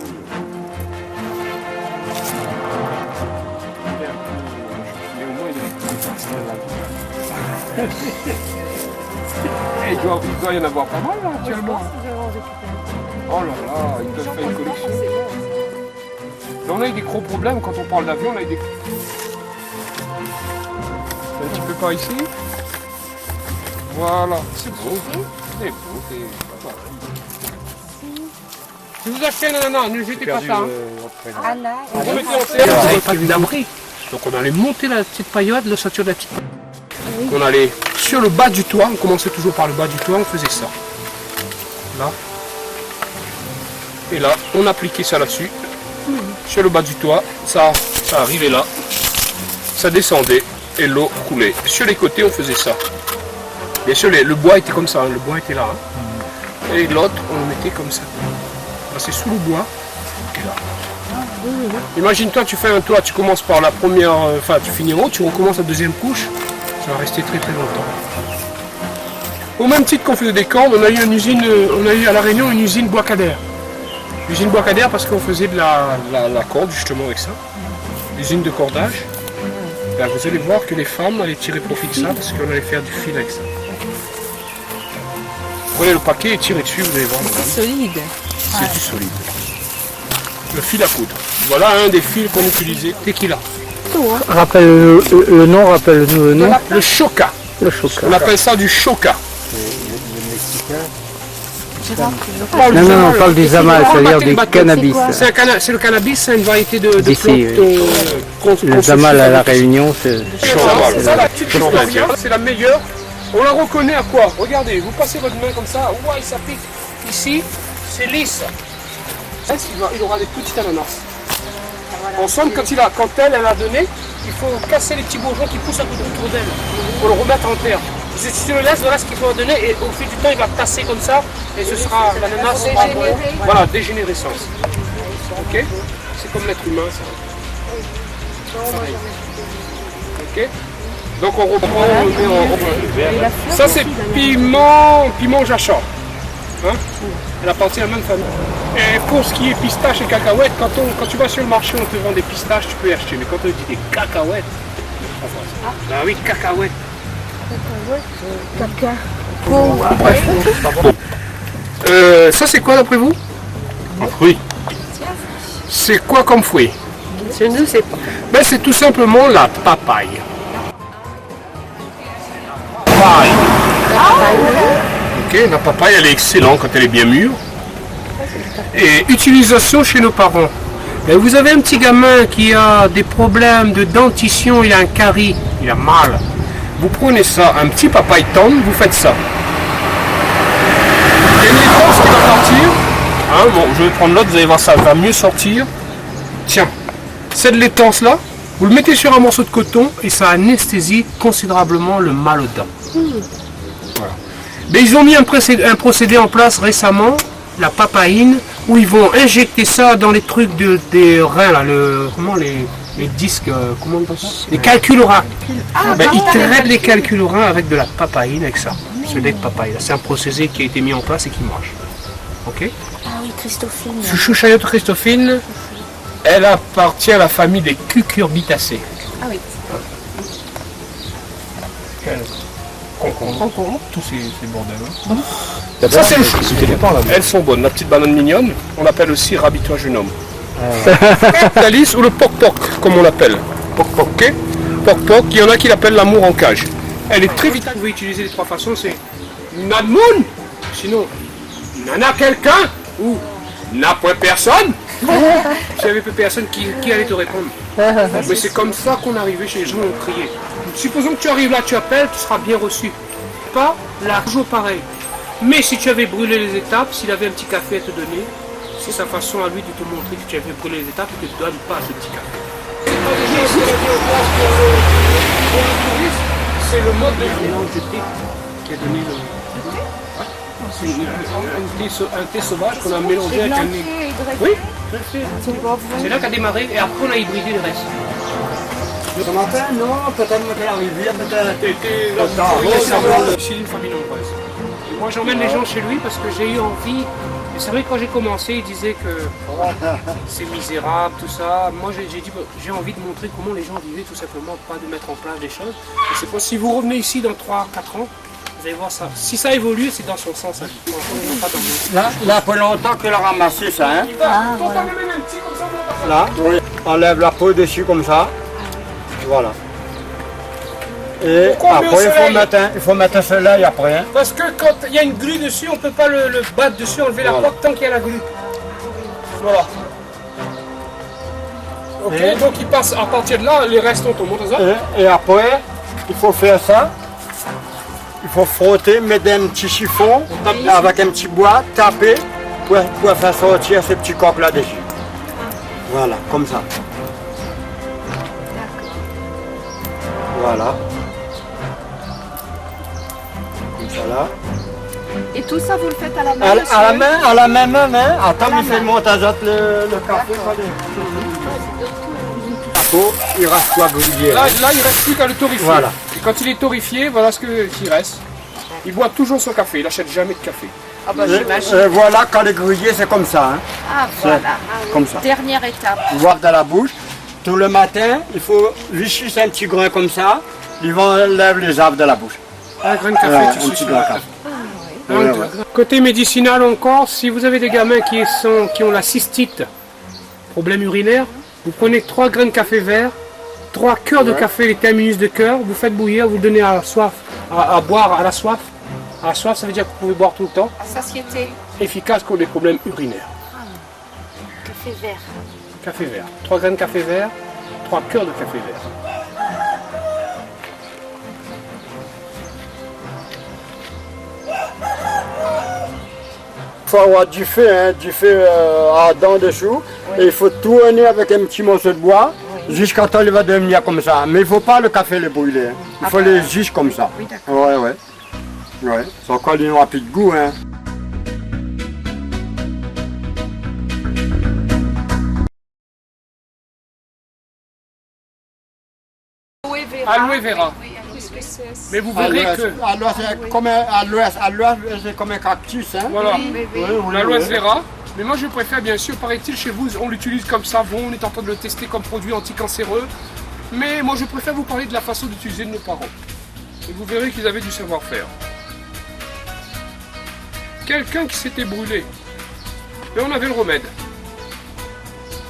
Mais au moins il est... Il doit y en avoir pas mal là actuellement. Oh là là, ils doivent faire une collection. On a eu des gros problèmes quand on parle d'avion, on a eu des... Un petit peu par ici. Voilà, c'est beau. C'est beau, c'est... Si vous achetez un ananas, ne jetez pas ça. On remettait en terre, on n'avait pas d'abri. Donc on allait monter la petite paillote, l'ossature de la petite paillote. On allait sur le bas du toit, on commençait toujours par le bas du toit, on faisait ça. Là. Et là, on appliquait ça là-dessus. Sur le bas du toit, ça arrivait là. Ça descendait et l'eau coulait. Sur les côtés, on faisait ça. Bien sûr, le bois était comme ça, hein, le bois était là. Hein. Et l'autre, on le mettait comme ça. C'est sous le bois. Imagine-toi, tu fais un toit, tu commences par la première, enfin tu finis en haut, tu recommences la deuxième couche, ça va rester très très longtemps. Au même titre qu'on faisait des cordes, on a eu une usine, on a eu à La Réunion une usine Bois-Cadère. L'usine Bois-Cadère parce qu'on faisait de la corde justement avec ça. L'usine de cordage. Là, vous allez voir que les femmes allaient tirer profit de ça parce qu'on allait faire du fil avec ça. Prenez le paquet et tirez dessus, vous allez voir. C'est solide. C'est du solide. Le fil à coudre. Voilà un des fils qu'on utilisait. Tequila. Rappelle le nom, rappelle-nous le nom. Le choca. Le choca. On appelle ça du choca. Non, on parle du zamal, c'est-à-dire du cannabis. C'est le cannabis, c'est une variété de D'ici, plantes. Le zamal à La Réunion, c'est... C'est la meilleure. On la reconnaît à quoi? Regardez, vous passez votre main comme ça, ouais, ça pique. Ici, c'est lisse. Il aura des petites ananas. En somme, quand elle a donné, il faut casser les petits bourgeons qui poussent un peu autour d'elle pour le remettre en terre. Si tu le laisses, voilà ce qu'il faut donner et au fil du temps, il va tasser comme ça et ce sera l'ananas. Voilà, dégénérescence. Ok? C'est comme l'être humain, ça. Ok? Donc on reprend, on met en... Ça c'est piment jachard. Hein? Elle appartient à la même famille. Et pour ce qui est pistache et cacahuètes, quand tu vas sur le marché, on te vend des pistaches, tu peux y acheter. Mais quand on dit des cacahuètes, ah oui, cacahuètes. Ça c'est quoi d'après vous? Un fruit. C'est quoi comme fruit? Je ne sais pas. Ben, c'est tout simplement la papaye. Ok, la papaye elle est excellente quand elle est bien mûre. Et utilisation chez nos parents. Ben, vous avez un petit gamin qui a des problèmes de dentition, il a un carie, il a mal. Vous prenez ça, un petit papaye tendre, vous faites ça. Il y a une écorce qui va partir. Hein, bon, je vais prendre l'autre, vous allez voir ça va mieux sortir. Tiens, cette laitance là, vous le mettez sur un morceau de coton et ça anesthésie considérablement le mal aux dents. Voilà. Mais ils ont mis un procédé en place récemment, la papaïne, où ils vont injecter ça dans les trucs des reins, là, les disques, comment on dit ça? Les calculorats. Ben, ils traitent les calculorats avec de la papaïne, avec ça. Ce lait de papaye. C'est un procédé qui a été mis en place et qui marche. Ok? Ah oui, Christophine. Chouchayote Christophine, elle appartient à la famille des cucurbitacées. Ah oui. Concombre, tous ces bordels. Ça c'est le chou. Elles sont bonnes. La petite banane mignonne, on l'appelle aussi rabitois jeune homme. Thalys ou le poc-poc, comme on l'appelle. Poc-poc, ok? Poc-poc, il y en a qui l'appellent l'amour en cage. Elle est très vitale. Vous pouvez utiliser les trois façons, c'est Nadmoun, sinon Nana quelqu'un ou N'a point personne. Si il n'y avait plus personne, qui allait te répondre? Mais c'est comme ça qu'on arrivait chez les gens, on criait. Supposons que tu arrives là, tu appelles, tu seras bien reçu. Pas là, toujours pareil. Mais si tu avais brûlé les étapes, s'il avait un petit café à te donner, c'est sa façon à lui de te montrer que tu avais brûlé les étapes et que tu ne donnes pas ce petit café. C'est le mode de mélange de thé qui a donné le... C'est un thé sauvage qu'on a mélangé avec un nez. Oui, c'est là qu'a démarré et après on a hybridé le reste. Ce matin, non, peut-être que la rivière, peut-être... Ici, une famille nombreuse. Moi j'emmène les gens chez lui parce que j'ai eu envie. Et c'est vrai que quand j'ai commencé, il disait que c'est misérable, tout ça. Moi j'ai dit, j'ai envie de montrer comment les gens vivaient tout simplement, pas de mettre en place des choses. Et c'est pas si vous revenez ici dans 3-4 ans, vous allez voir ça. Si ça évolue, c'est dans son sens. Hein. Là, il y a pas longtemps qu'il a ramassé ça. Hein? Ah, voilà. Là, oui. Enlève la peau dessus comme ça. Voilà. Et Pourquoi on met au après, soleil il faut mettre un soleil après. Hein. Parce que quand il y a une grue dessus, on ne peut pas le battre dessus, enlever la Voilà. coque tant qu'il y a la grue. Voilà. Ok, Et- donc il passe à partir de là, les restes on monte à ça. Et après, il faut faire ça. Il faut frotter, mettre un petit chiffon avec un petit bois, taper pour faire sortir ces petits coques là-dessus. Voilà, comme ça. Voilà. Comme ça là. Et tout ça, vous le faites à la main? À la même main, hein. Attends, il fait monter le café. Il reste quoi griller. Là, il ne reste plus qu'à le torréfier. Voilà. Et quand il est torréfié, voilà ce qu'il reste. Il boit toujours son café, il n'achète jamais de café. Ah bah j'imagine. Voilà, quand il est grillé, c'est comme ça. Hein. Ah voilà. Comme ça. Dernière étape. Voir dans la bouche. Tout le matin, il faut vichy un petit grain comme ça. Ils vont enlever les arbres de la bouche. Un grain de café, Ouais, tu un suces petit le grain de matin. café. Donc, Ouais, ouais. Côté médicinal encore, si vous avez des gamins qui ont la cystite, problème urinaire, vous prenez 3 grains de café vert, 3 cœurs de café, les terminus de cœur, vous faites bouillir, vous donnez à la soif, à boire à la soif. À la soif, ça veut dire que vous pouvez boire tout le temps. Satiété. Efficace contre les problèmes urinaires. Café vert. Café vert. 3 grains de café vert, 3 cœurs de café vert. Il faut avoir du feu ardent dessous. Et il faut tourner avec un petit morceau de bois jusqu'à temps il va devenir comme ça. Mais il ne faut pas le café le brûler. Hein. Il faut les juste comme ça. Oui, d'accord. Ouais. C'est encore il n'aura plus de goût. Hein. Aloe vera. Qu'est-ce que c'est? Mais vous verrez que À l'ouest, c'est comme un cactus. Hein. voilà, Oui, l'aloe oui. vera. Mais moi je préfère bien sûr, paraît-il chez vous, on l'utilise comme savon, on est en train de le tester comme produit anticancéreux. Mais moi je préfère vous parler de la façon d'utiliser de nos parents. Et vous verrez qu'ils avaient du savoir-faire. Quelqu'un qui s'était brûlé, et on avait le remède.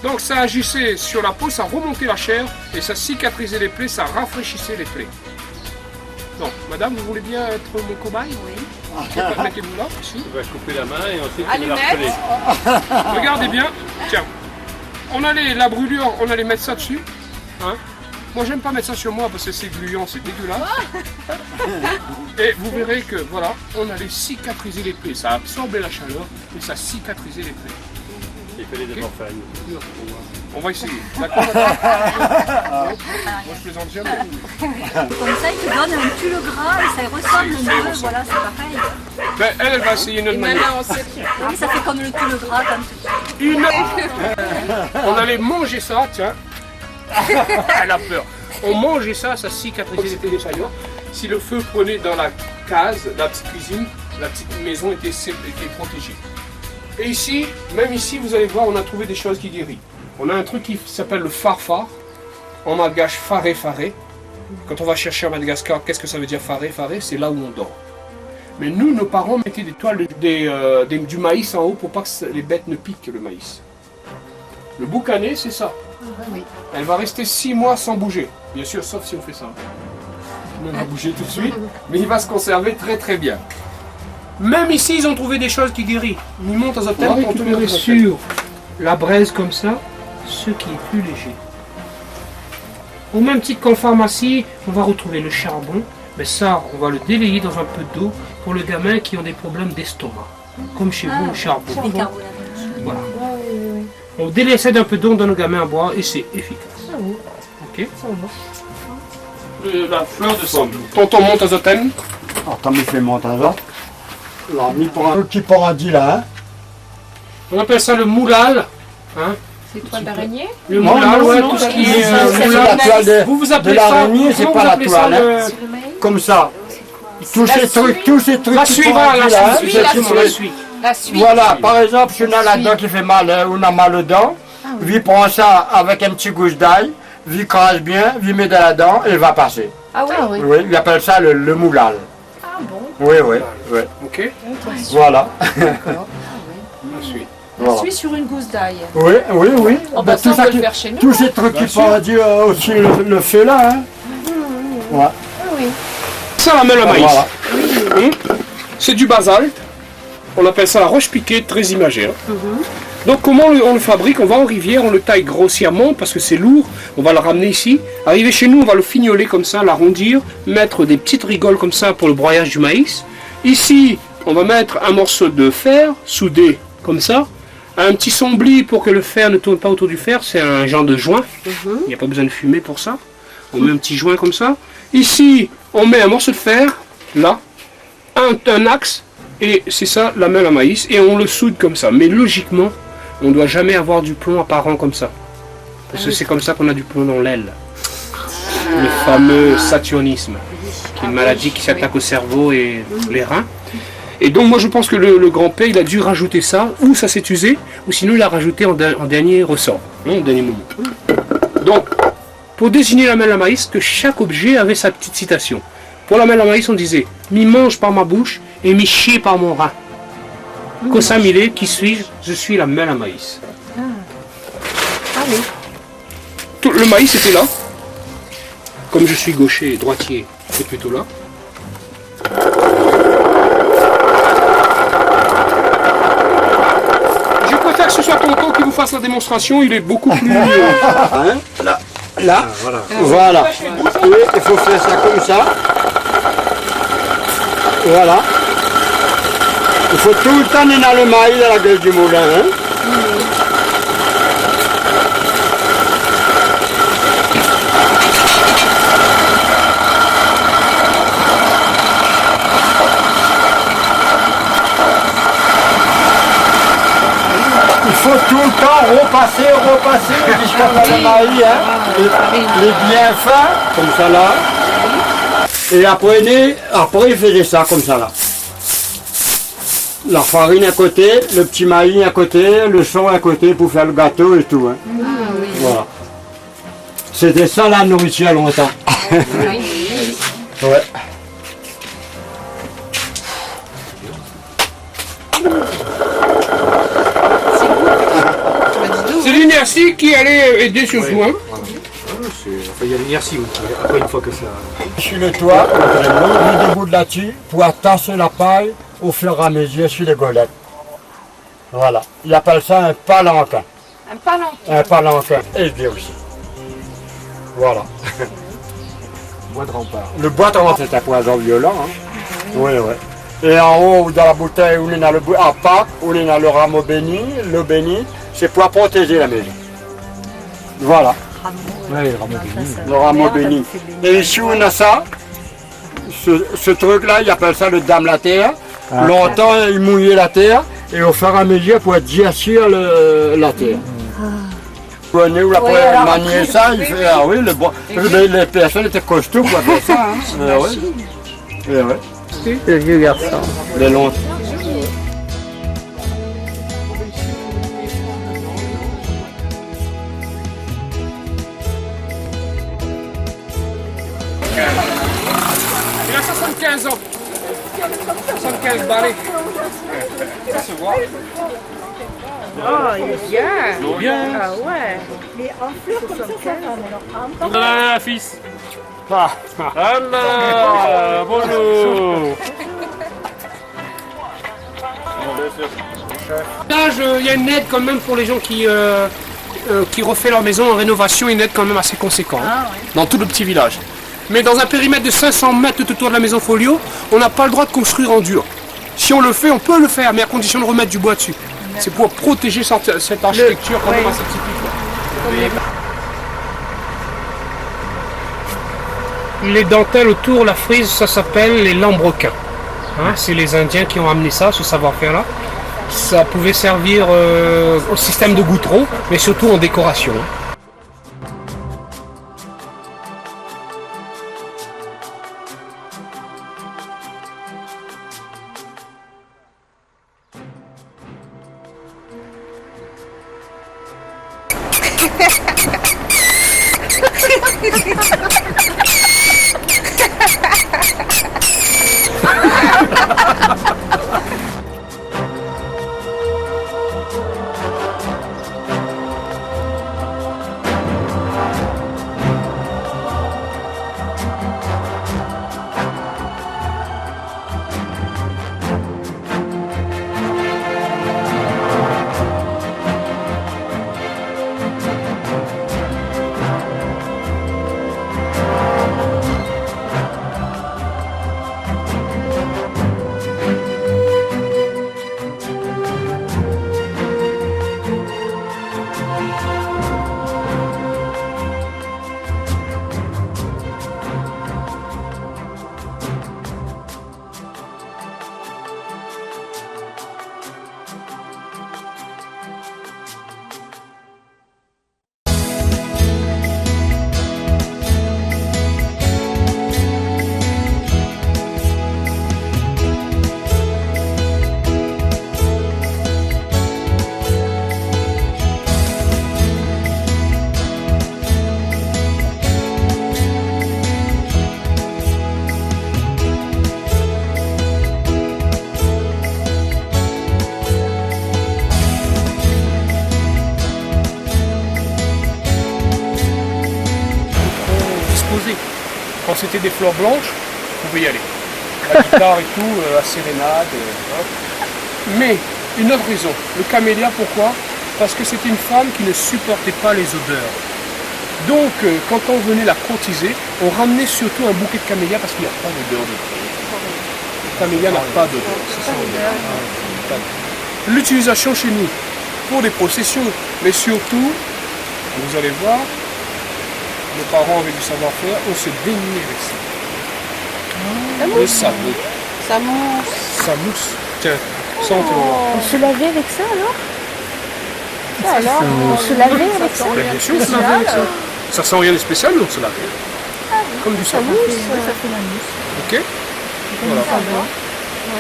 Donc ça agissait sur la peau, ça remontait la chair, et ça cicatrisait les plaies, ça rafraîchissait les plaies. Donc, madame, vous voulez bien être mon cobaye? Oui. Mettez-vous là, ici. On va couper la main et ensuite on va la Allumette. recoller. Regardez bien, tiens, on allait la brûlure, on allait mettre ça dessus. Hein. Moi j'aime pas mettre ça sur moi parce que c'est gluant, c'est dégueulasse. Et vous verrez que voilà, on allait cicatriser les plaies, ça absorbait la chaleur et ça cicatrisait les plaies. Il fallait d'abord faire une coupure. On va essayer, d'accord madame? Moi je plaisante jamais. Comme ça, il te donne un pull gras et ça ressemble un peu, voilà, c'est pareil. Ben, elle va essayer notre manière. Oui, ça fait comme le pull gras quand On allait manger ça, tiens. Elle a peur. On mangeait ça, ça cicatrisait les plaies de chaleur. Si le feu prenait dans la case, la petite cuisine, la petite maison était protégée. Et ici, même ici, vous allez voir, on a trouvé des choses qui guérissent. On a un truc qui s'appelle le farfar, en malgache faré faré. Quand on va chercher à Madagascar, qu'est-ce que ça veut dire faré faré? C'est là où on dort. Mais nous, nos parents mettaient des toiles du maïs en haut pour pas que les bêtes ne piquent le maïs. Le boucané, c'est ça. Elle va rester 6 mois sans bouger. Bien sûr, sauf si on fait ça. On va bouger tout de suite, mais il va se conserver très très bien. Même ici, ils ont trouvé des choses qui guérissent. Ils montent à hôtel pour récupérer sur la braise comme ça, ce qui est plus léger. Au même titre qu'en pharmacie, on va retrouver le charbon, mais ça, on va le délayer dans un peu d'eau pour les gamins qui ont des problèmes d'estomac. Comme chez vous, le charbon. Voilà. On délaisse un peu d'eau dans nos gamins à boire et c'est efficace. Ok. La fleur de sable. Quand on monte à hôtel, Attends, mais fais monter là. Là, mis pour un petit paradis là. Hein. on appelle ça le moulal. Hein. C'est toile d'araignée? Le Non, moulal, non, ouais, non, tout ce c'est qui est c'est moulal. la toile de, Vous de appelez ça, l'araignée, c'est comment pas vous la appelez ça, toile. Hein. le- Comme ça. Tous ces trucs La qui suie, font voilà, là, la hein, suie, c'est la tout suie, le- la suie. La suite. Voilà, par exemple, si on a la dent qui fait mal, hein, on a mal aux dents, lui prend ça avec un petit gousse d'ail, lui crache bien, lui met dans la dent et il va passer. Ah oui? Oui, il appelle ça le moulal. Ah bon? Oui, oui, oui. Ok. Voilà. La suie. Voilà. Je suis sur une gousse d'ail. Oui, oui, oui. Oh, bah, ça, on peut le faire chez nous. Tous ces trucs qui sont dit aussi le fait là. Hein. Ouais. Ah oui. Ça, la mêle à maïs. Voilà. C'est du basalte. On appelle ça la roche piquée, très imagée. Hein. Donc comment on le fabrique? On va en rivière, on le taille grossièrement parce que c'est lourd. On va le ramener ici. Arrivé chez nous, on va le fignoler comme ça, l'arrondir, mettre des petites rigoles comme ça pour le broyage du maïs. Ici, on va mettre un morceau de fer soudé comme ça. Un petit sombli pour que le fer ne tourne pas autour du fer. C'est un genre de joint. Il n'y a pas besoin de fumer pour ça. On met un petit joint comme ça. Ici, on met un morceau de fer, là, un axe, et c'est ça la mêle à maïs, et on le soude comme ça. Mais logiquement, on ne doit jamais avoir du plomb apparent comme ça. Parce que c'est comme ça qu'on a du plomb dans l'aile. Le fameux saturnisme, qui est une maladie qui s'attaque au cerveau et les reins. Et donc moi je pense que le grand-père, il a dû rajouter ça, ou ça s'est usé, ou sinon il a rajouté en dernier ressort, en dernier moment. Donc, pour désigner la mêle à maïs, que chaque objet avait sa petite citation. Pour la mêle à maïs, on disait « Mi mange par ma bouche et mi chie par mon rein ». Kosa Mile, qui suis-je? Je suis la mêle à maïs. Allez. Tout, le maïs était là. Comme je suis gaucher et droitier, c'est plutôt là. Je préfère que ce soit tonton qui vous fasse la démonstration, il est beaucoup plus... Hein? Là, voilà. Oui, il faut faire ça comme ça. Voilà. Il faut tout le temps aller dans le maïs à la gueule du moulin. Hein? Il faut tout le temps repasser jusqu'à le maïs. Hein? Les bien fins, comme ça là. Et après il faisait ça comme ça là. La farine à côté, le petit maïs à côté, le son à côté pour faire le gâteau et tout. Hein. Voilà. C'était ça la nourriture à longtemps. Ouais. C'est l'inertie qui allait aider sur soi. Il y a l'inertie, après une fois que ça... Sur le toit, on met des bouts de là-dessus pour attacher la paille au fur et à mesure sur les golettes. Voilà. Ils appellent ça un palanquin. Un palanquin. Un palanquin. Et je dis aussi. Voilà. Bois de rempart. Le bois de rempart, c'est un poison violent. Hein. Oui, oui. Et en haut, dans la bouteille, où on est dans le à Pâques, où on est dans le rameau béni, le béni, c'est pour protéger la maison. Voilà. Oui, le rameau béni. Le rameau béni. Et ici, on a ça. Ce truc-là, ils appellent ça le dame la terre. Longtemps, ils mouillaient la terre. Et au fur et à mesure, pour durcir la terre. Prenez ou la manier ça, il fait, ah oui, le bois. Les personnes étaient costauds pour faire ça. Hein. Ouais. Le vieux garçon. Les longs. Il a 75 ans. 75 balais. Ça se voit. Oh, il est bien. Bien. Ah ouais. Voilà, fils. Alors, bonjour. Il y a une aide quand même pour les gens qui refait leur maison en rénovation, une aide quand même assez conséquente dans tout le petit village. Mais dans un périmètre de 500 mètres tout autour de la maison Folio, on n'a pas le droit de construire en dur. Si on le fait, on peut le faire, mais à condition de remettre du bois dessus. C'est pour protéger cette architecture quand même assez typique. Les dentelles autour, la frise, ça s'appelle les lambrequins. Hein, c'est les Indiens qui ont amené ça, ce savoir-faire-là. Ça pouvait servir au système de goutteron, mais surtout en décoration. Quand c'était des fleurs blanches, vous pouvez y aller. La guitare et tout, la sérénade. Mais, une autre raison, le camélia, pourquoi? Parce que c'était une femme qui ne supportait pas les odeurs. Donc, quand on venait la courtiser, on ramenait surtout un bouquet de camélia parce qu'il n'y a pas d'odeur dedans. Le camélia n'a pas d'odeur. L'utilisation chez nous, pour des processions, mais surtout, vous allez voir, nos parents avec du savoir-faire, on se baignait avec ça. Le savon. Ça mousse. Ça mousse. Tiens, sentez-le. On se lavait avec ça alors? Ça alors, on se lavait avec ça? Bien sûr, on se lavait avec ça. Ça sent rien de spécial, mais on se lavait. Comme du savon. Ça fait la mousse. Ok? Voilà.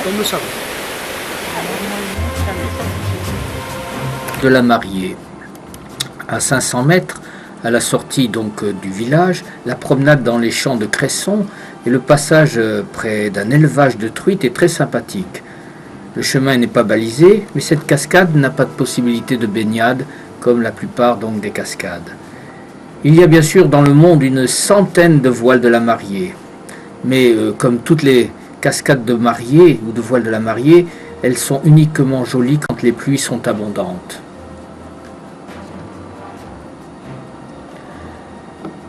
Comme le savon. De la mariée. À 500 mètres, à la sortie donc du village, la promenade dans les champs de Cresson et le passage près d'un élevage de truites est très sympathique. Le chemin n'est pas balisé, mais cette cascade n'a pas de possibilité de baignade, comme la plupart donc des cascades. Il y a bien sûr dans le monde une centaine de voiles de la mariée, mais comme toutes les cascades de mariée ou de voiles de la mariée, elles sont uniquement jolies quand les pluies sont abondantes.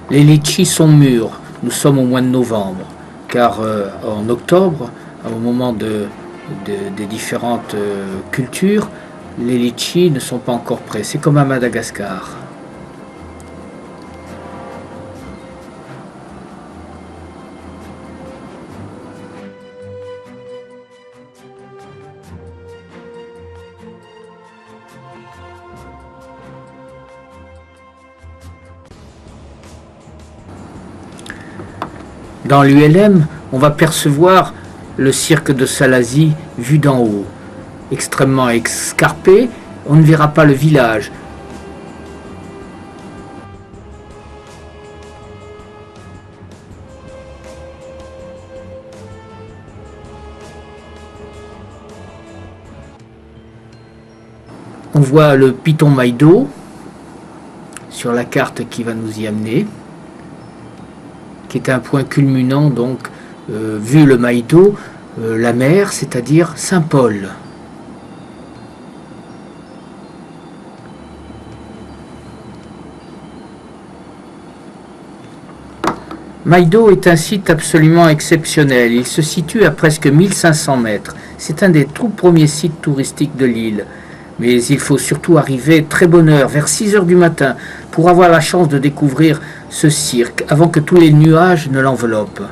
Les litchis sont mûrs, nous sommes au mois de novembre, car en octobre, au moment des différentes cultures, les litchis ne sont pas encore prêts. C'est comme à Madagascar. Dans l'ULM, on va percevoir le cirque de Salazie vu d'en haut. Extrêmement escarpé, on ne verra pas le village. On voit le Piton Maïdo sur la carte qui va nous y amener, qui est un point culminant, donc, vu le Maïdo, la mer, c'est-à-dire Saint-Paul. Maïdo est un site absolument exceptionnel. Il se situe à presque 1500 mètres. C'est un des tout premiers sites touristiques de l'île. Mais il faut surtout arriver très bonne heure, vers 6 heures du matin, pour avoir la chance de découvrir ce cirque, avant que tous les nuages ne l'enveloppent.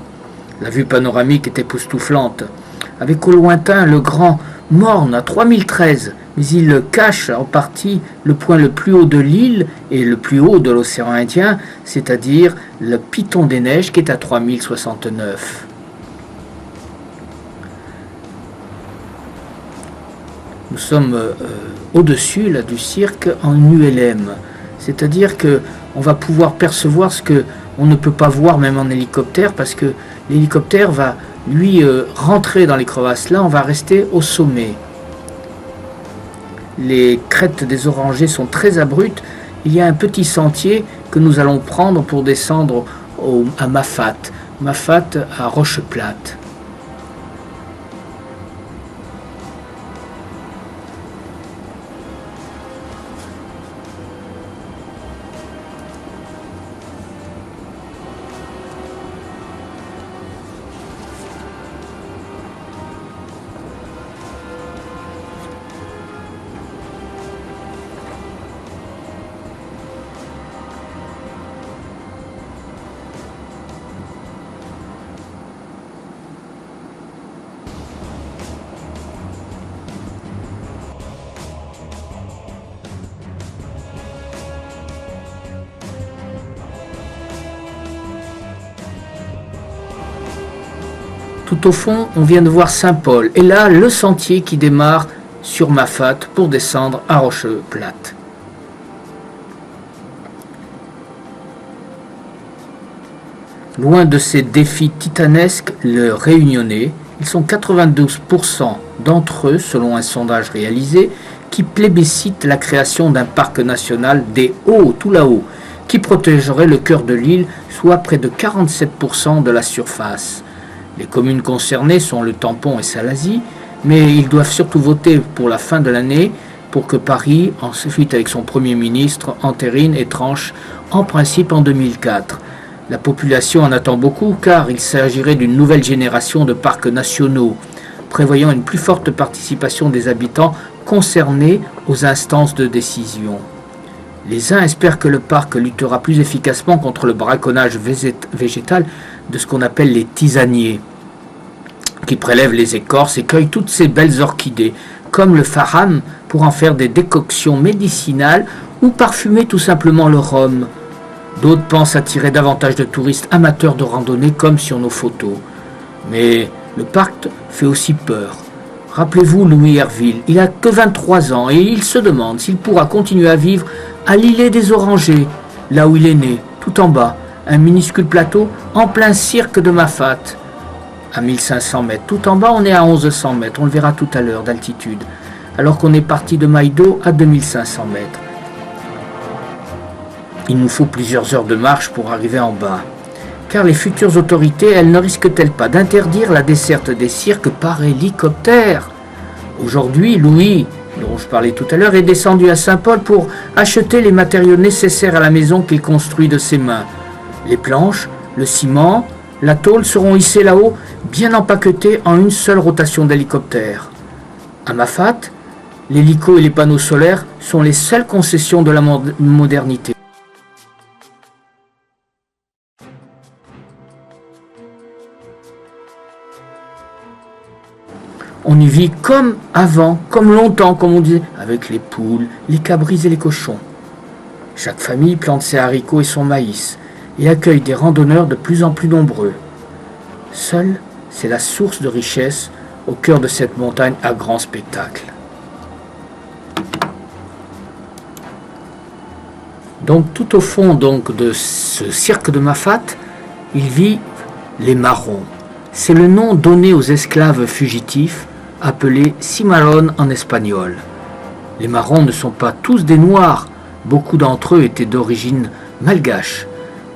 La vue panoramique est époustouflante, avec au lointain le grand Morne à 3013, mais il cache en partie le point le plus haut de l'île et le plus haut de l'océan Indien, c'est-à-dire le Piton des Neiges qui est à 3069. Nous sommes au-dessus là, du cirque en ULM, c'est-à-dire que on va pouvoir percevoir ce que on ne peut pas voir même en hélicoptère, parce que l'hélicoptère va lui rentrer dans les crevasses. Là, on va rester au sommet. Les crêtes des orangers sont très abruptes. Il y a un petit sentier que nous allons prendre pour descendre à Mafat. Mafat à Rocheplate. Tout au fond, on vient de voir Saint-Paul, et là, le sentier qui démarre sur Mafat pour descendre à Rocheplate. Loin de ces défis titanesques, le Réunionnais, ils sont 92% d'entre eux, selon un sondage réalisé, qui plébiscitent la création d'un parc national des hauts, tout là-haut, qui protégerait le cœur de l'île, soit près de 47% de la surface. Les communes concernées sont Le Tampon et Salazie, mais ils doivent surtout voter pour la fin de l'année pour que Paris, ensuite avec son Premier ministre, entérine et tranche en principe en 2004. La population en attend beaucoup car il s'agirait d'une nouvelle génération de parcs nationaux, prévoyant une plus forte participation des habitants concernés aux instances de décision. Les uns espèrent que le parc luttera plus efficacement contre le braconnage végétal de ce qu'on appelle les tisaniers, qui prélèvent les écorces et cueillent toutes ces belles orchidées, comme le faram, pour en faire des décoctions médicinales ou parfumer tout simplement le rhum. D'autres pensent attirer davantage de touristes amateurs de randonnée comme sur nos photos. Mais le parc fait aussi peur. Rappelez-vous Louis Herville, il n'a que 23 ans et il se demande s'il pourra continuer à vivre à l'îlet des Orangers, là où il est né, tout en bas, un minuscule plateau en plein cirque de Mafat. À 1500 mètres, tout en bas on est à 1100 mètres, on le verra tout à l'heure d'altitude, alors qu'on est parti de Maïdo à 2500 mètres. Il nous faut plusieurs heures de marche pour arriver en bas. Car les futures autorités, elles ne risquent-elles pas d'interdire la desserte des cirques par hélicoptère? Aujourd'hui, Louis, dont je parlais tout à l'heure, est descendu à Saint-Paul pour acheter les matériaux nécessaires à la maison qu'il construit de ses mains. Les planches, le ciment, la tôle seront hissés là-haut, bien empaquetés en une seule rotation d'hélicoptère. À Mafat, l'hélico et les panneaux solaires sont les seules concessions de la modernité. On y vit comme avant, comme longtemps, comme on disait, avec les poules, les cabris et les cochons. Chaque famille plante ses haricots et son maïs et accueille des randonneurs de plus en plus nombreux. Seule, c'est la source de richesse au cœur de cette montagne à grand spectacle. Donc tout au fond de ce cirque de Mafat, il vit les marrons. C'est le nom donné aux esclaves fugitifs, appelés cimarrón en espagnol. Les marrons ne sont pas tous des noirs, beaucoup d'entre eux étaient d'origine malgache,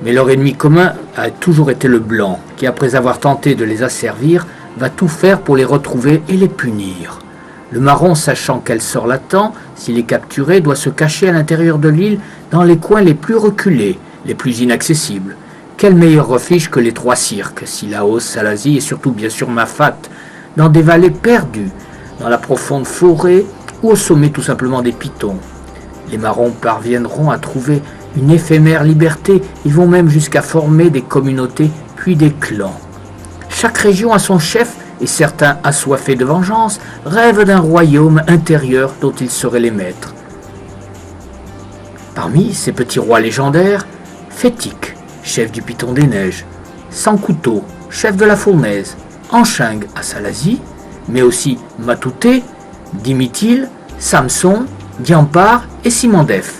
mais leur ennemi commun a toujours été le blanc, qui après avoir tenté de les asservir, va tout faire pour les retrouver et les punir. Le marron, sachant quel sort l'attend, s'il est capturé, doit se cacher à l'intérieur de l'île, dans les coins les plus reculés, les plus inaccessibles. Quel meilleur refuge que les 3 cirques, Cilaos, Salazie et surtout bien sûr Mafat, dans des vallées perdues, dans la profonde forêt ou au sommet tout simplement des pitons. Les marrons parviendront à trouver une éphémère liberté, ils vont même jusqu'à former des communautés puis des clans. Chaque région a son chef et certains assoiffés de vengeance rêvent d'un royaume intérieur dont ils seraient les maîtres. Parmi ces petits rois légendaires, Fétique, chef du Piton des Neiges, Sancouto, chef de la Fournaise, Anching à Salazie, mais aussi Matouté, Dimitil, Samson, Diampar et Simondef.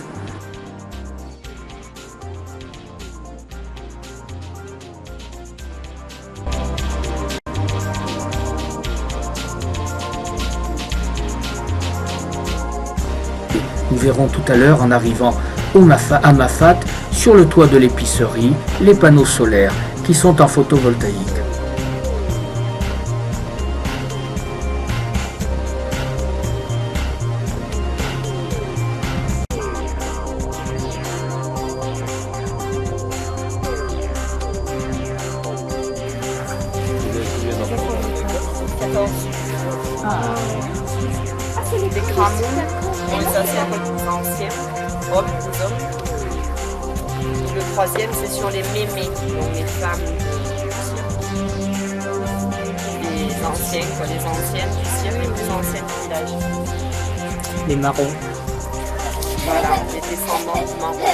Nous verrons tout à l'heure en arrivant à Mafat, sur le toit de l'épicerie, les panneaux solaires qui sont en photovoltaïque. Des cramois. Oui, ça c'est un peu plus ancien. Hop, le 3e c'est sur les mémés, donc les femmes. Les anciennes, quoi, les anciennes du cirque, les plus anciennes du village. Les marrons. Voilà, les descendants du marron.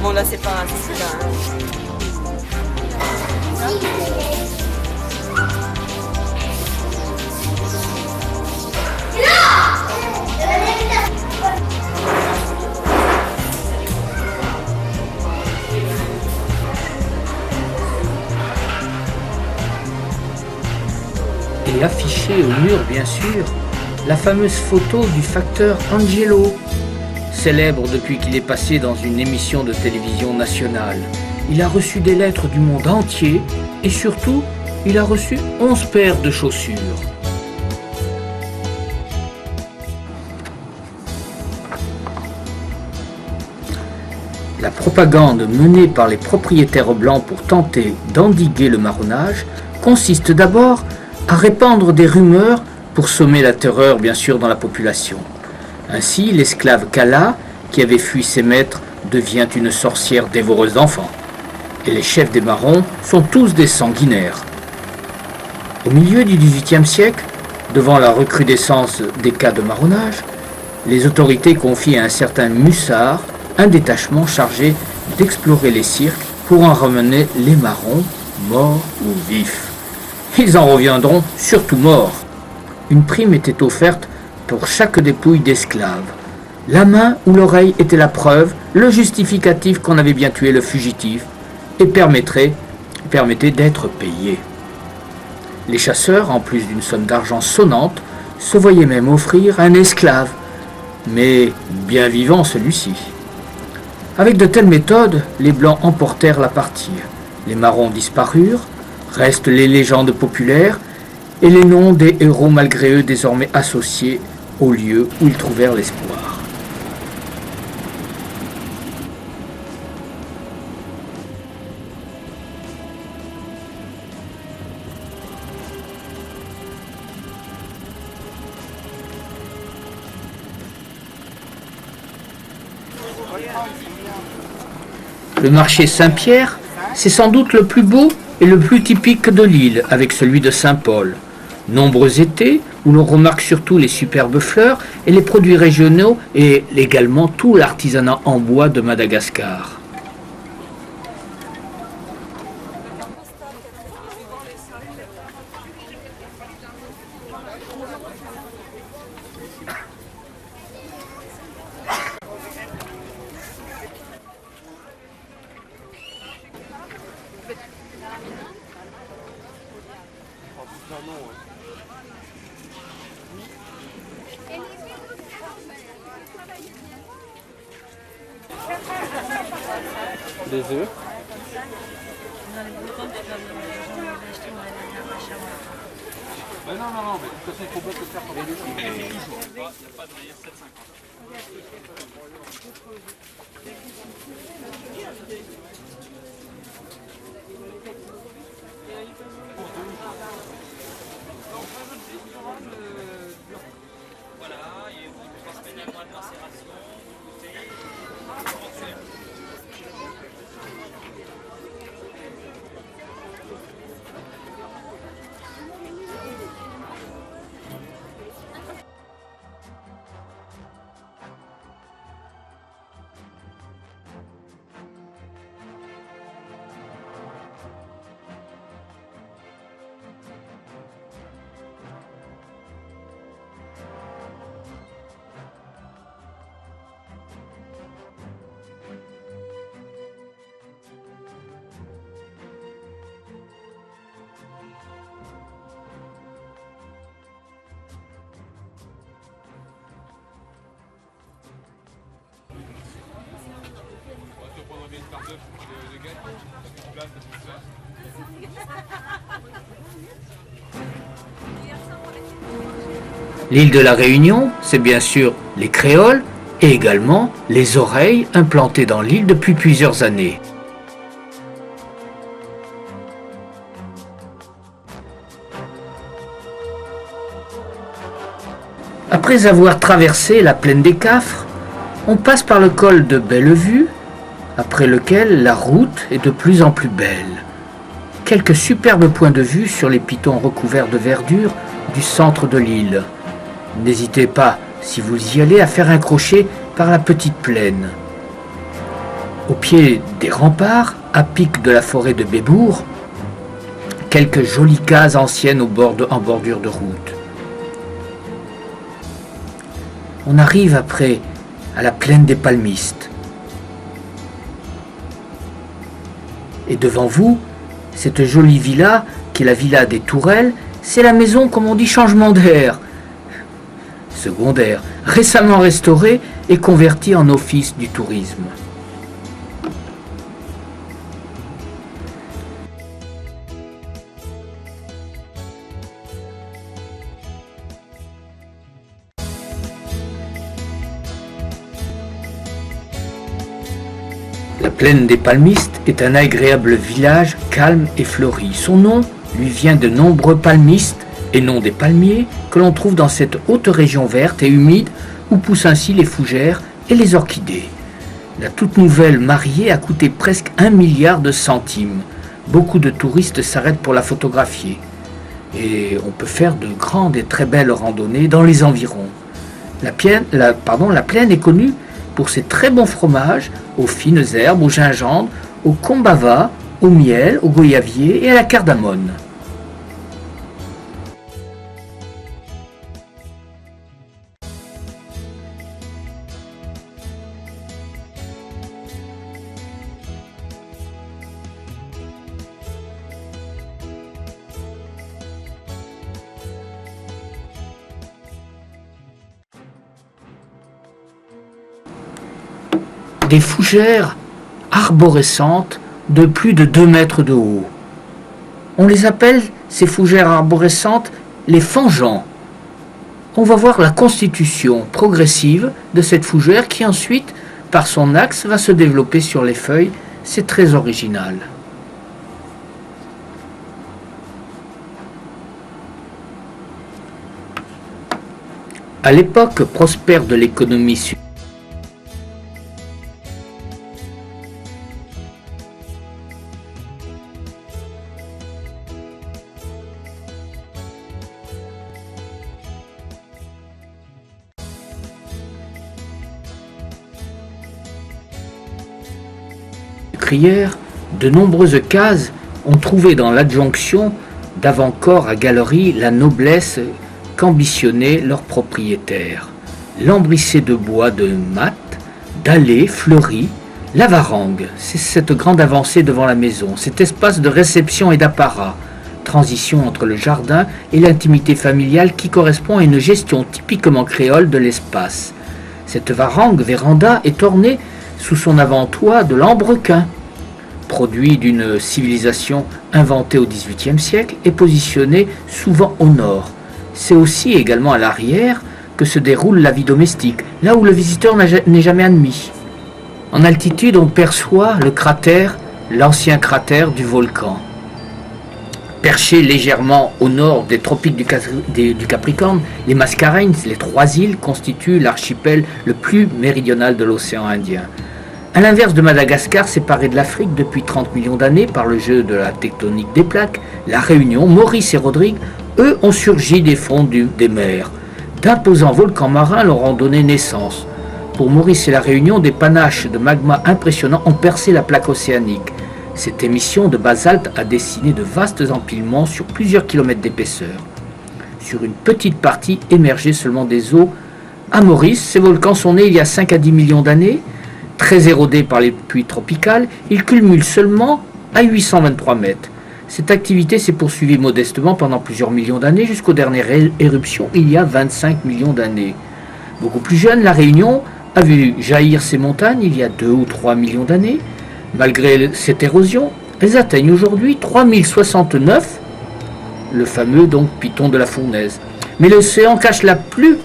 Bon là c'est pas un style, hein. Et affiché au mur, bien sûr, la fameuse photo du facteur Angelo, célèbre depuis qu'il est passé dans une émission de télévision nationale. Il a reçu des lettres du monde entier et surtout, il a reçu 11 paires de chaussures. La propagande menée par les propriétaires blancs pour tenter d'endiguer le marronnage consiste d'abord à répandre des rumeurs pour semer la terreur bien sûr dans la population. Ainsi, l'esclave Kala, qui avait fui ses maîtres, devient une sorcière dévoreuse d'enfants. Et les chefs des marrons sont tous des sanguinaires. Au milieu du XVIIIe siècle, devant la recrudescence des cas de marronnage, les autorités confient à un certain Mussard un détachement chargé d'explorer les cirques pour en ramener les marrons, morts ou vifs. Ils en reviendront surtout morts. Une prime était offerte pour chaque dépouille d'esclave. La main ou l'oreille était la preuve, le justificatif qu'on avait bien tué le fugitif et permettait d'être payé. Les chasseurs, en plus d'une somme d'argent sonnante, se voyaient même offrir un esclave, mais bien vivant celui-ci. Avec de telles méthodes, les Blancs emportèrent la partie. Les Marrons disparurent, restent les légendes populaires et les noms des héros malgré eux désormais associés au lieu où ils trouvèrent l'espoir. Le marché Saint-Pierre, c'est sans doute le plus beau et le plus typique de l'île, avec celui de Saint-Paul. Nombreux étés, où l'on remarque surtout les superbes fleurs et les produits régionaux et également tout l'artisanat en bois de Madagascar. Les œufs. Non, mais de toute façon, il faut bien le faire pour les deux. Il n'y a pas de rire 7,50. Voilà, il faut se mettre moins de macération. L'île de la Réunion, c'est bien sûr les créoles et également les oreilles implantées dans l'île depuis plusieurs années. Après avoir traversé la plaine des Cafres, on passe par le col de Bellevue, après lequel la route est de plus en plus belle. Quelques superbes points de vue sur les pitons recouverts de verdure du centre de l'île. N'hésitez pas, si vous y allez, à faire un crochet par la petite plaine. Au pied des remparts, à pic de la forêt de Bébourg, quelques jolies cases anciennes en bordure de route. On arrive après à la plaine des Palmistes. Et devant vous, cette jolie villa, qui est la villa des Tourelles, c'est la maison, comme on dit, changement d'air. secondaire, récemment restauré et converti en office du tourisme. La plaine des Palmistes est un agréable village calme et fleuri. Son nom lui vient de nombreux palmistes et non des palmiers que l'on trouve dans cette haute région verte et humide où poussent ainsi les fougères et les orchidées. La toute nouvelle mariée a coûté presque 1 milliard de centimes. Beaucoup de touristes s'arrêtent pour la photographier. Et on peut faire de grandes et très belles randonnées dans les environs. La plaine est connue pour ses très bons fromages aux fines herbes, au gingembre, au combava, au miel, au goyavier et à la cardamone. Des fougères arborescentes de plus de 2 mètres de haut. On les appelle, ces fougères arborescentes, les fangeants. On va voir la constitution progressive de cette fougère qui ensuite, par son axe, va se développer sur les feuilles. C'est très original. À l'époque prospère de l'économie sucrière, de nombreuses cases ont trouvé dans l'adjonction d'avant-corps à galeries la noblesse qu'ambitionnaient leurs propriétaires. Lambrissés de bois de mat, d'allées fleuries, la varangue, c'est cette grande avancée devant la maison, cet espace de réception et d'apparat, transition entre le jardin et l'intimité familiale qui correspond à une gestion typiquement créole de l'espace. Cette varangue, véranda, est ornée sous son avant-toit de lambrequin, produit d'une civilisation inventée au XVIIIe siècle et positionnée souvent au nord. C'est aussi également à l'arrière que se déroule la vie domestique, là où le visiteur n'est jamais admis. En altitude, on perçoit le cratère, l'ancien cratère du volcan. Perché légèrement au nord des tropiques du Capricorne, les Mascareignes, les 3 îles, constituent l'archipel le plus méridional de l'océan Indien. À l'inverse de Madagascar, séparée de l'Afrique depuis 30 millions d'années par le jeu de la tectonique des plaques, la Réunion, Maurice et Rodrigue, eux, ont surgi des fonds des mers. D'imposants volcans marins leur ont donné naissance. Pour Maurice et la Réunion, des panaches de magma impressionnants ont percé la plaque océanique. Cette émission de basalte a dessiné de vastes empilements sur plusieurs kilomètres d'épaisseur. Sur une petite partie émergée seulement des eaux, à Maurice, ces volcans sont nés il y a 5 à 10 millions d'années. Très érodés par les pluies tropicales, ils culminent seulement à 823 mètres. Cette activité s'est poursuivie modestement pendant plusieurs millions d'années jusqu'aux dernières éruptions il y a 25 millions d'années. Beaucoup plus jeune, la Réunion a vu jaillir ces montagnes il y a 2 ou 3 millions d'années. Malgré cette érosion, elles atteignent aujourd'hui 3069, le fameux donc piton de la fournaise. Mais l'océan cache la plus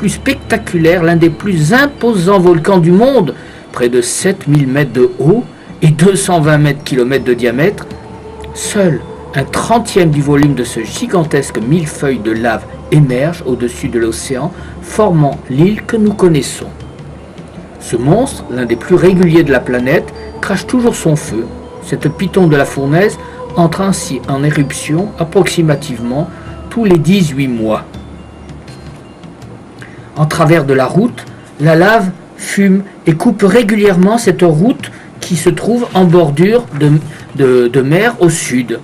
spectaculaire, l'un des plus imposants volcans du monde, près de 7000 mètres de haut et 220 km de diamètre. Seul un 30e du volume de ce gigantesque millefeuille de lave émerge au-dessus de l'océan, formant l'île que nous connaissons. Ce monstre, l'un des plus réguliers de la planète, crache toujours son feu. Cette piton de la fournaise entre ainsi en éruption approximativement tous les 18 mois. En travers de la route, la lave fume et coupe régulièrement cette route qui se trouve en bordure de mer au sud.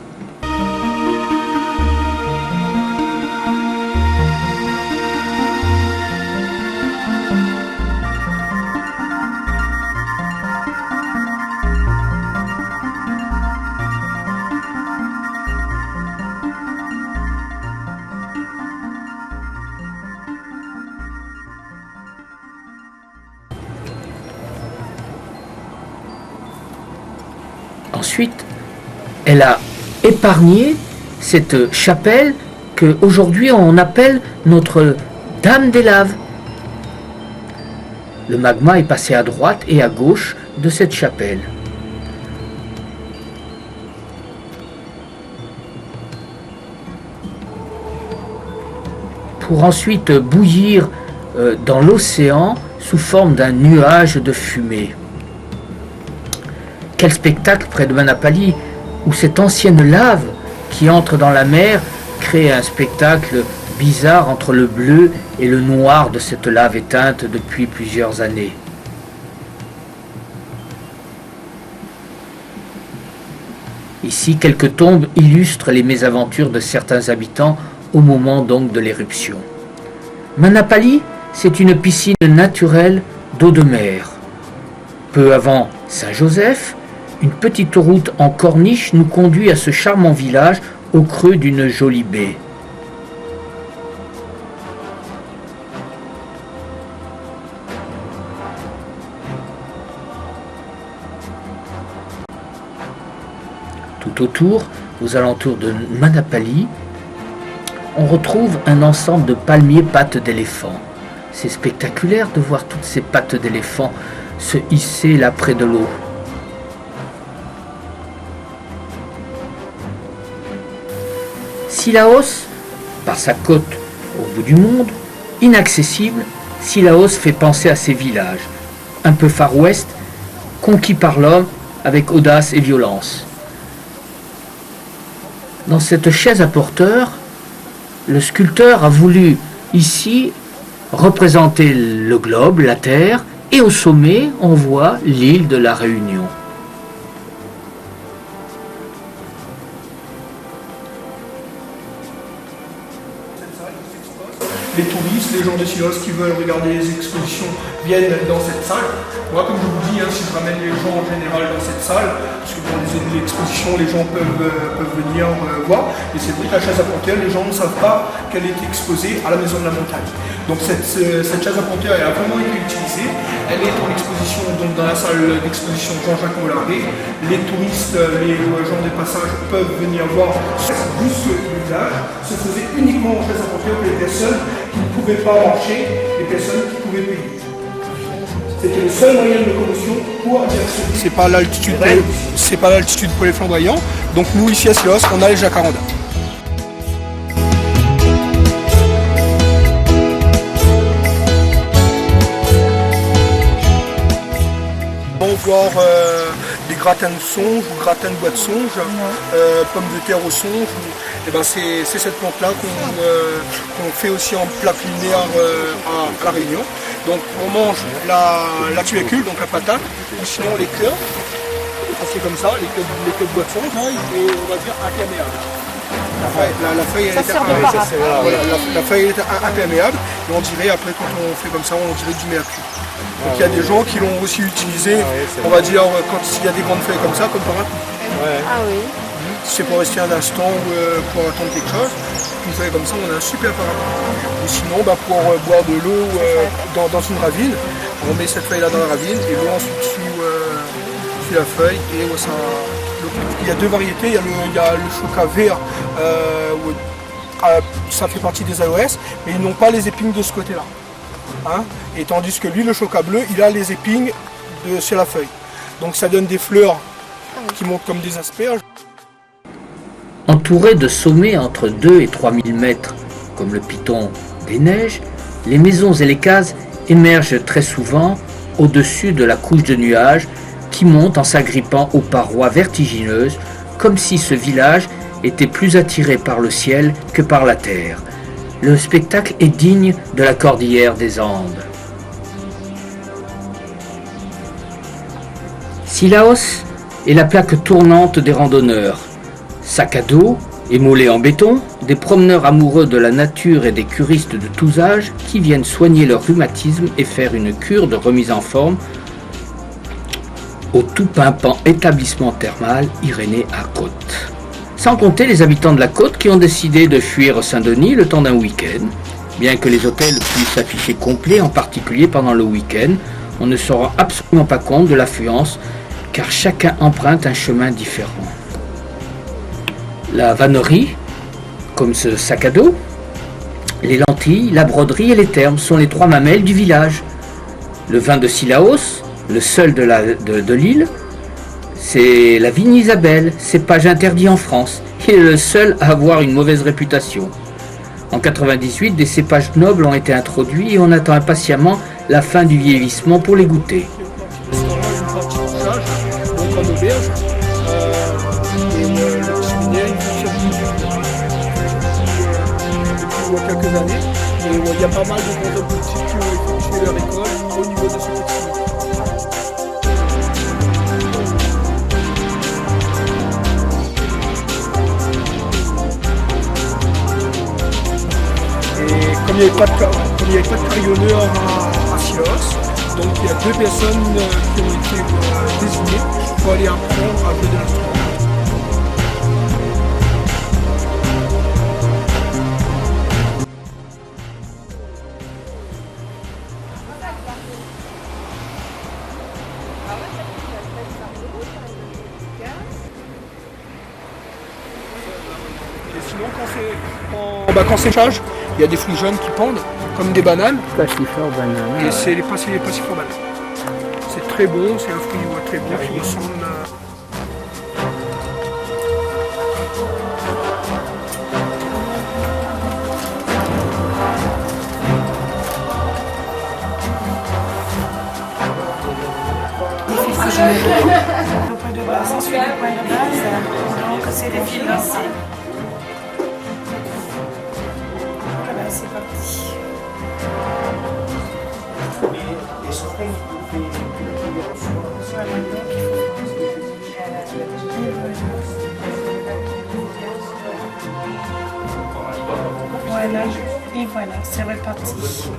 Ensuite, elle a épargné cette chapelle qu'aujourd'hui on appelle Notre-Dame des Laves. Le magma est passé à droite et à gauche de cette chapelle. Pour ensuite bouillir dans l'océan sous forme d'un nuage de fumée. Quel spectacle près de Manapali, où cette ancienne lave qui entre dans la mer crée un spectacle bizarre entre le bleu et le noir de cette lave éteinte depuis plusieurs années. Ici, quelques tombes illustrent les mésaventures de certains habitants au moment donc de l'éruption. Manapali, c'est une piscine naturelle d'eau de mer. Peu avant Saint-Joseph, une petite route en corniche nous conduit à ce charmant village au creux d'une jolie baie. Tout autour, aux alentours de Manapali, on retrouve un ensemble de palmiers pattes d'éléphant. C'est spectaculaire de voir toutes ces pattes d'éléphant se hisser là près de l'eau. Sillaos, par sa côte au bout du monde, inaccessible, Sillaos fait penser à ces villages, un peu Far West, conquis par l'homme avec audace et violence. Dans cette chaise à porteur, le sculpteur a voulu ici représenter le globe, la Terre, et au sommet, on voit l'île de la Réunion. Les touristes, les gens de Sillaos qui veulent regarder les expositions viennent dans cette salle. Moi, comme je vous dis, si je ramène les gens en général dans cette salle, parce que dans les expositions, les gens peuvent venir voir. Et c'est vrai que la chaise à porteur, les gens ne savent pas qu'elle est exposée à la Maison de la Montagne. Donc cette chaise à porteur, elle a vraiment été utilisée. Elle est en exposition donc dans la salle d'exposition Jean-Jacques Mollardet. Les touristes, les gens des passages peuvent venir voir juste le village. Se faisait uniquement en chaise à porteur pour les personnes qui ne pouvaient pas marcher, les personnes qui pouvaient payer. C'était le seul moyen de locomotion pour accéder. C'est pas l'altitude pour les flamboyants. Donc nous ici à Sillaos, on a les jacarandas. On va voir des gratins de songe ou gratins de bois de songe, pommes de terre au songe. Et ben c'est cette plante-là qu'on fait aussi en plat culinaire à La Réunion. Donc on mange la tubercule, donc la patate, ou sinon les cœurs. C'est comme ça, les queues de bois de songe, et on va dire imperméable. La feuille est imperméable, et on dirait après quand on fait comme ça, on dirait du mercure. Donc il y a des gens qui l'ont aussi utilisé, on va dire quand il y a des grandes feuilles comme ça, comme par exemple. Ah oui. C'est pour rester un instant ou pour attendre quelque chose. Une feuille comme ça, on a un super parapluie. Ou sinon, pour boire de l'eau dans une ravine, on met cette feuille-là dans la ravine et l'eau ensuite sous la feuille et ça. Il y a deux variétés, il y a le choca vert, ça fait partie des aloès, mais ils n'ont pas les épines de ce côté-là. Hein, et tandis que lui, le choca bleu, il a les épines sur la feuille. Donc ça donne des fleurs qui montent comme des asperges. Entourés de sommets entre 2 et 3 000 mètres, comme le piton des neiges, les maisons et les cases émergent très souvent au-dessus de la couche de nuages qui monte en s'agrippant aux parois vertigineuses, comme si ce village était plus attiré par le ciel que par la terre. Le spectacle est digne de la cordillère des Andes. Sillaos est la plaque tournante des randonneurs. Sac à dos, émaulés en béton, des promeneurs amoureux de la nature et des curistes de tous âges qui viennent soigner leur rhumatisme et faire une cure de remise en forme au tout pimpant établissement thermal Irénée à Côte. Sans compter les habitants de la côte qui ont décidé de fuir Saint-Denis le temps d'un week-end. Bien que les hôtels puissent s'afficher complets, en particulier pendant le week-end, on ne se rend absolument pas compte de l'affluence car chacun emprunte un chemin différent. La vannerie, comme ce sac à dos, les lentilles, la broderie et les termes sont les 3 mamelles du village. Le vin de Sillaos, le seul de l'île, c'est la vigne Isabelle, cépage interdit en France. Il est le seul à avoir une mauvaise réputation. En 98, des cépages nobles ont été introduits et on attend impatiemment la fin du vieillissement pour les goûter. Une partie de sage, donc en auberge, et le séminaire il fonctionne depuis quelques années. Et il y a pas mal de grands hommes politiques qui ont effectué leur école au niveau de ce textile. Et comme il n'y avait pas de carillonneur à Sillaos, donc il y a 2 personnes qui ont été désignées pour aller apprendre à jouer de l'instrument. Et sinon quand c'est séchage, il y a des fruits jaunes qui pendent, comme des bananes. Passiflore banane. Et c'est les passiflores bananes. C'est très bon, c'est un fruit très bon qui ressemble à... Le point de base, ensuite le point de base, donc c'est les fils lancés. Voilà, c'est parti. Voilà, et voilà, c'est reparti.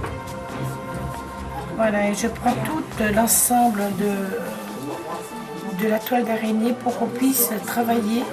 Voilà, et je prends tout l'ensemble de la toile d'araignée pour qu'on puisse travailler.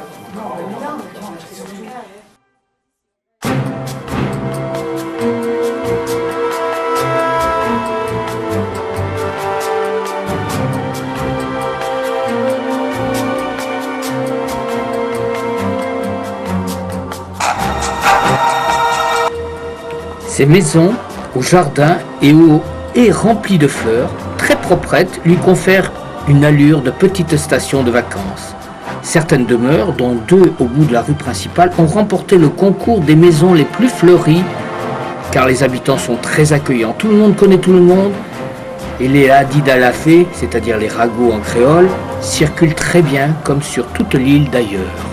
Ces maisons, au jardin et aux haies remplies de fleurs, très proprettes, lui confèrent une allure de petite station de vacances. Certaines demeures, dont 2 au bout de la rue principale, ont remporté le concours des maisons les plus fleuries, car les habitants sont très accueillants. Tout le monde connaît tout le monde, et les hadis d'Alafé, c'est-à-dire les ragots en créole, circulent très bien, comme sur toute l'île d'ailleurs.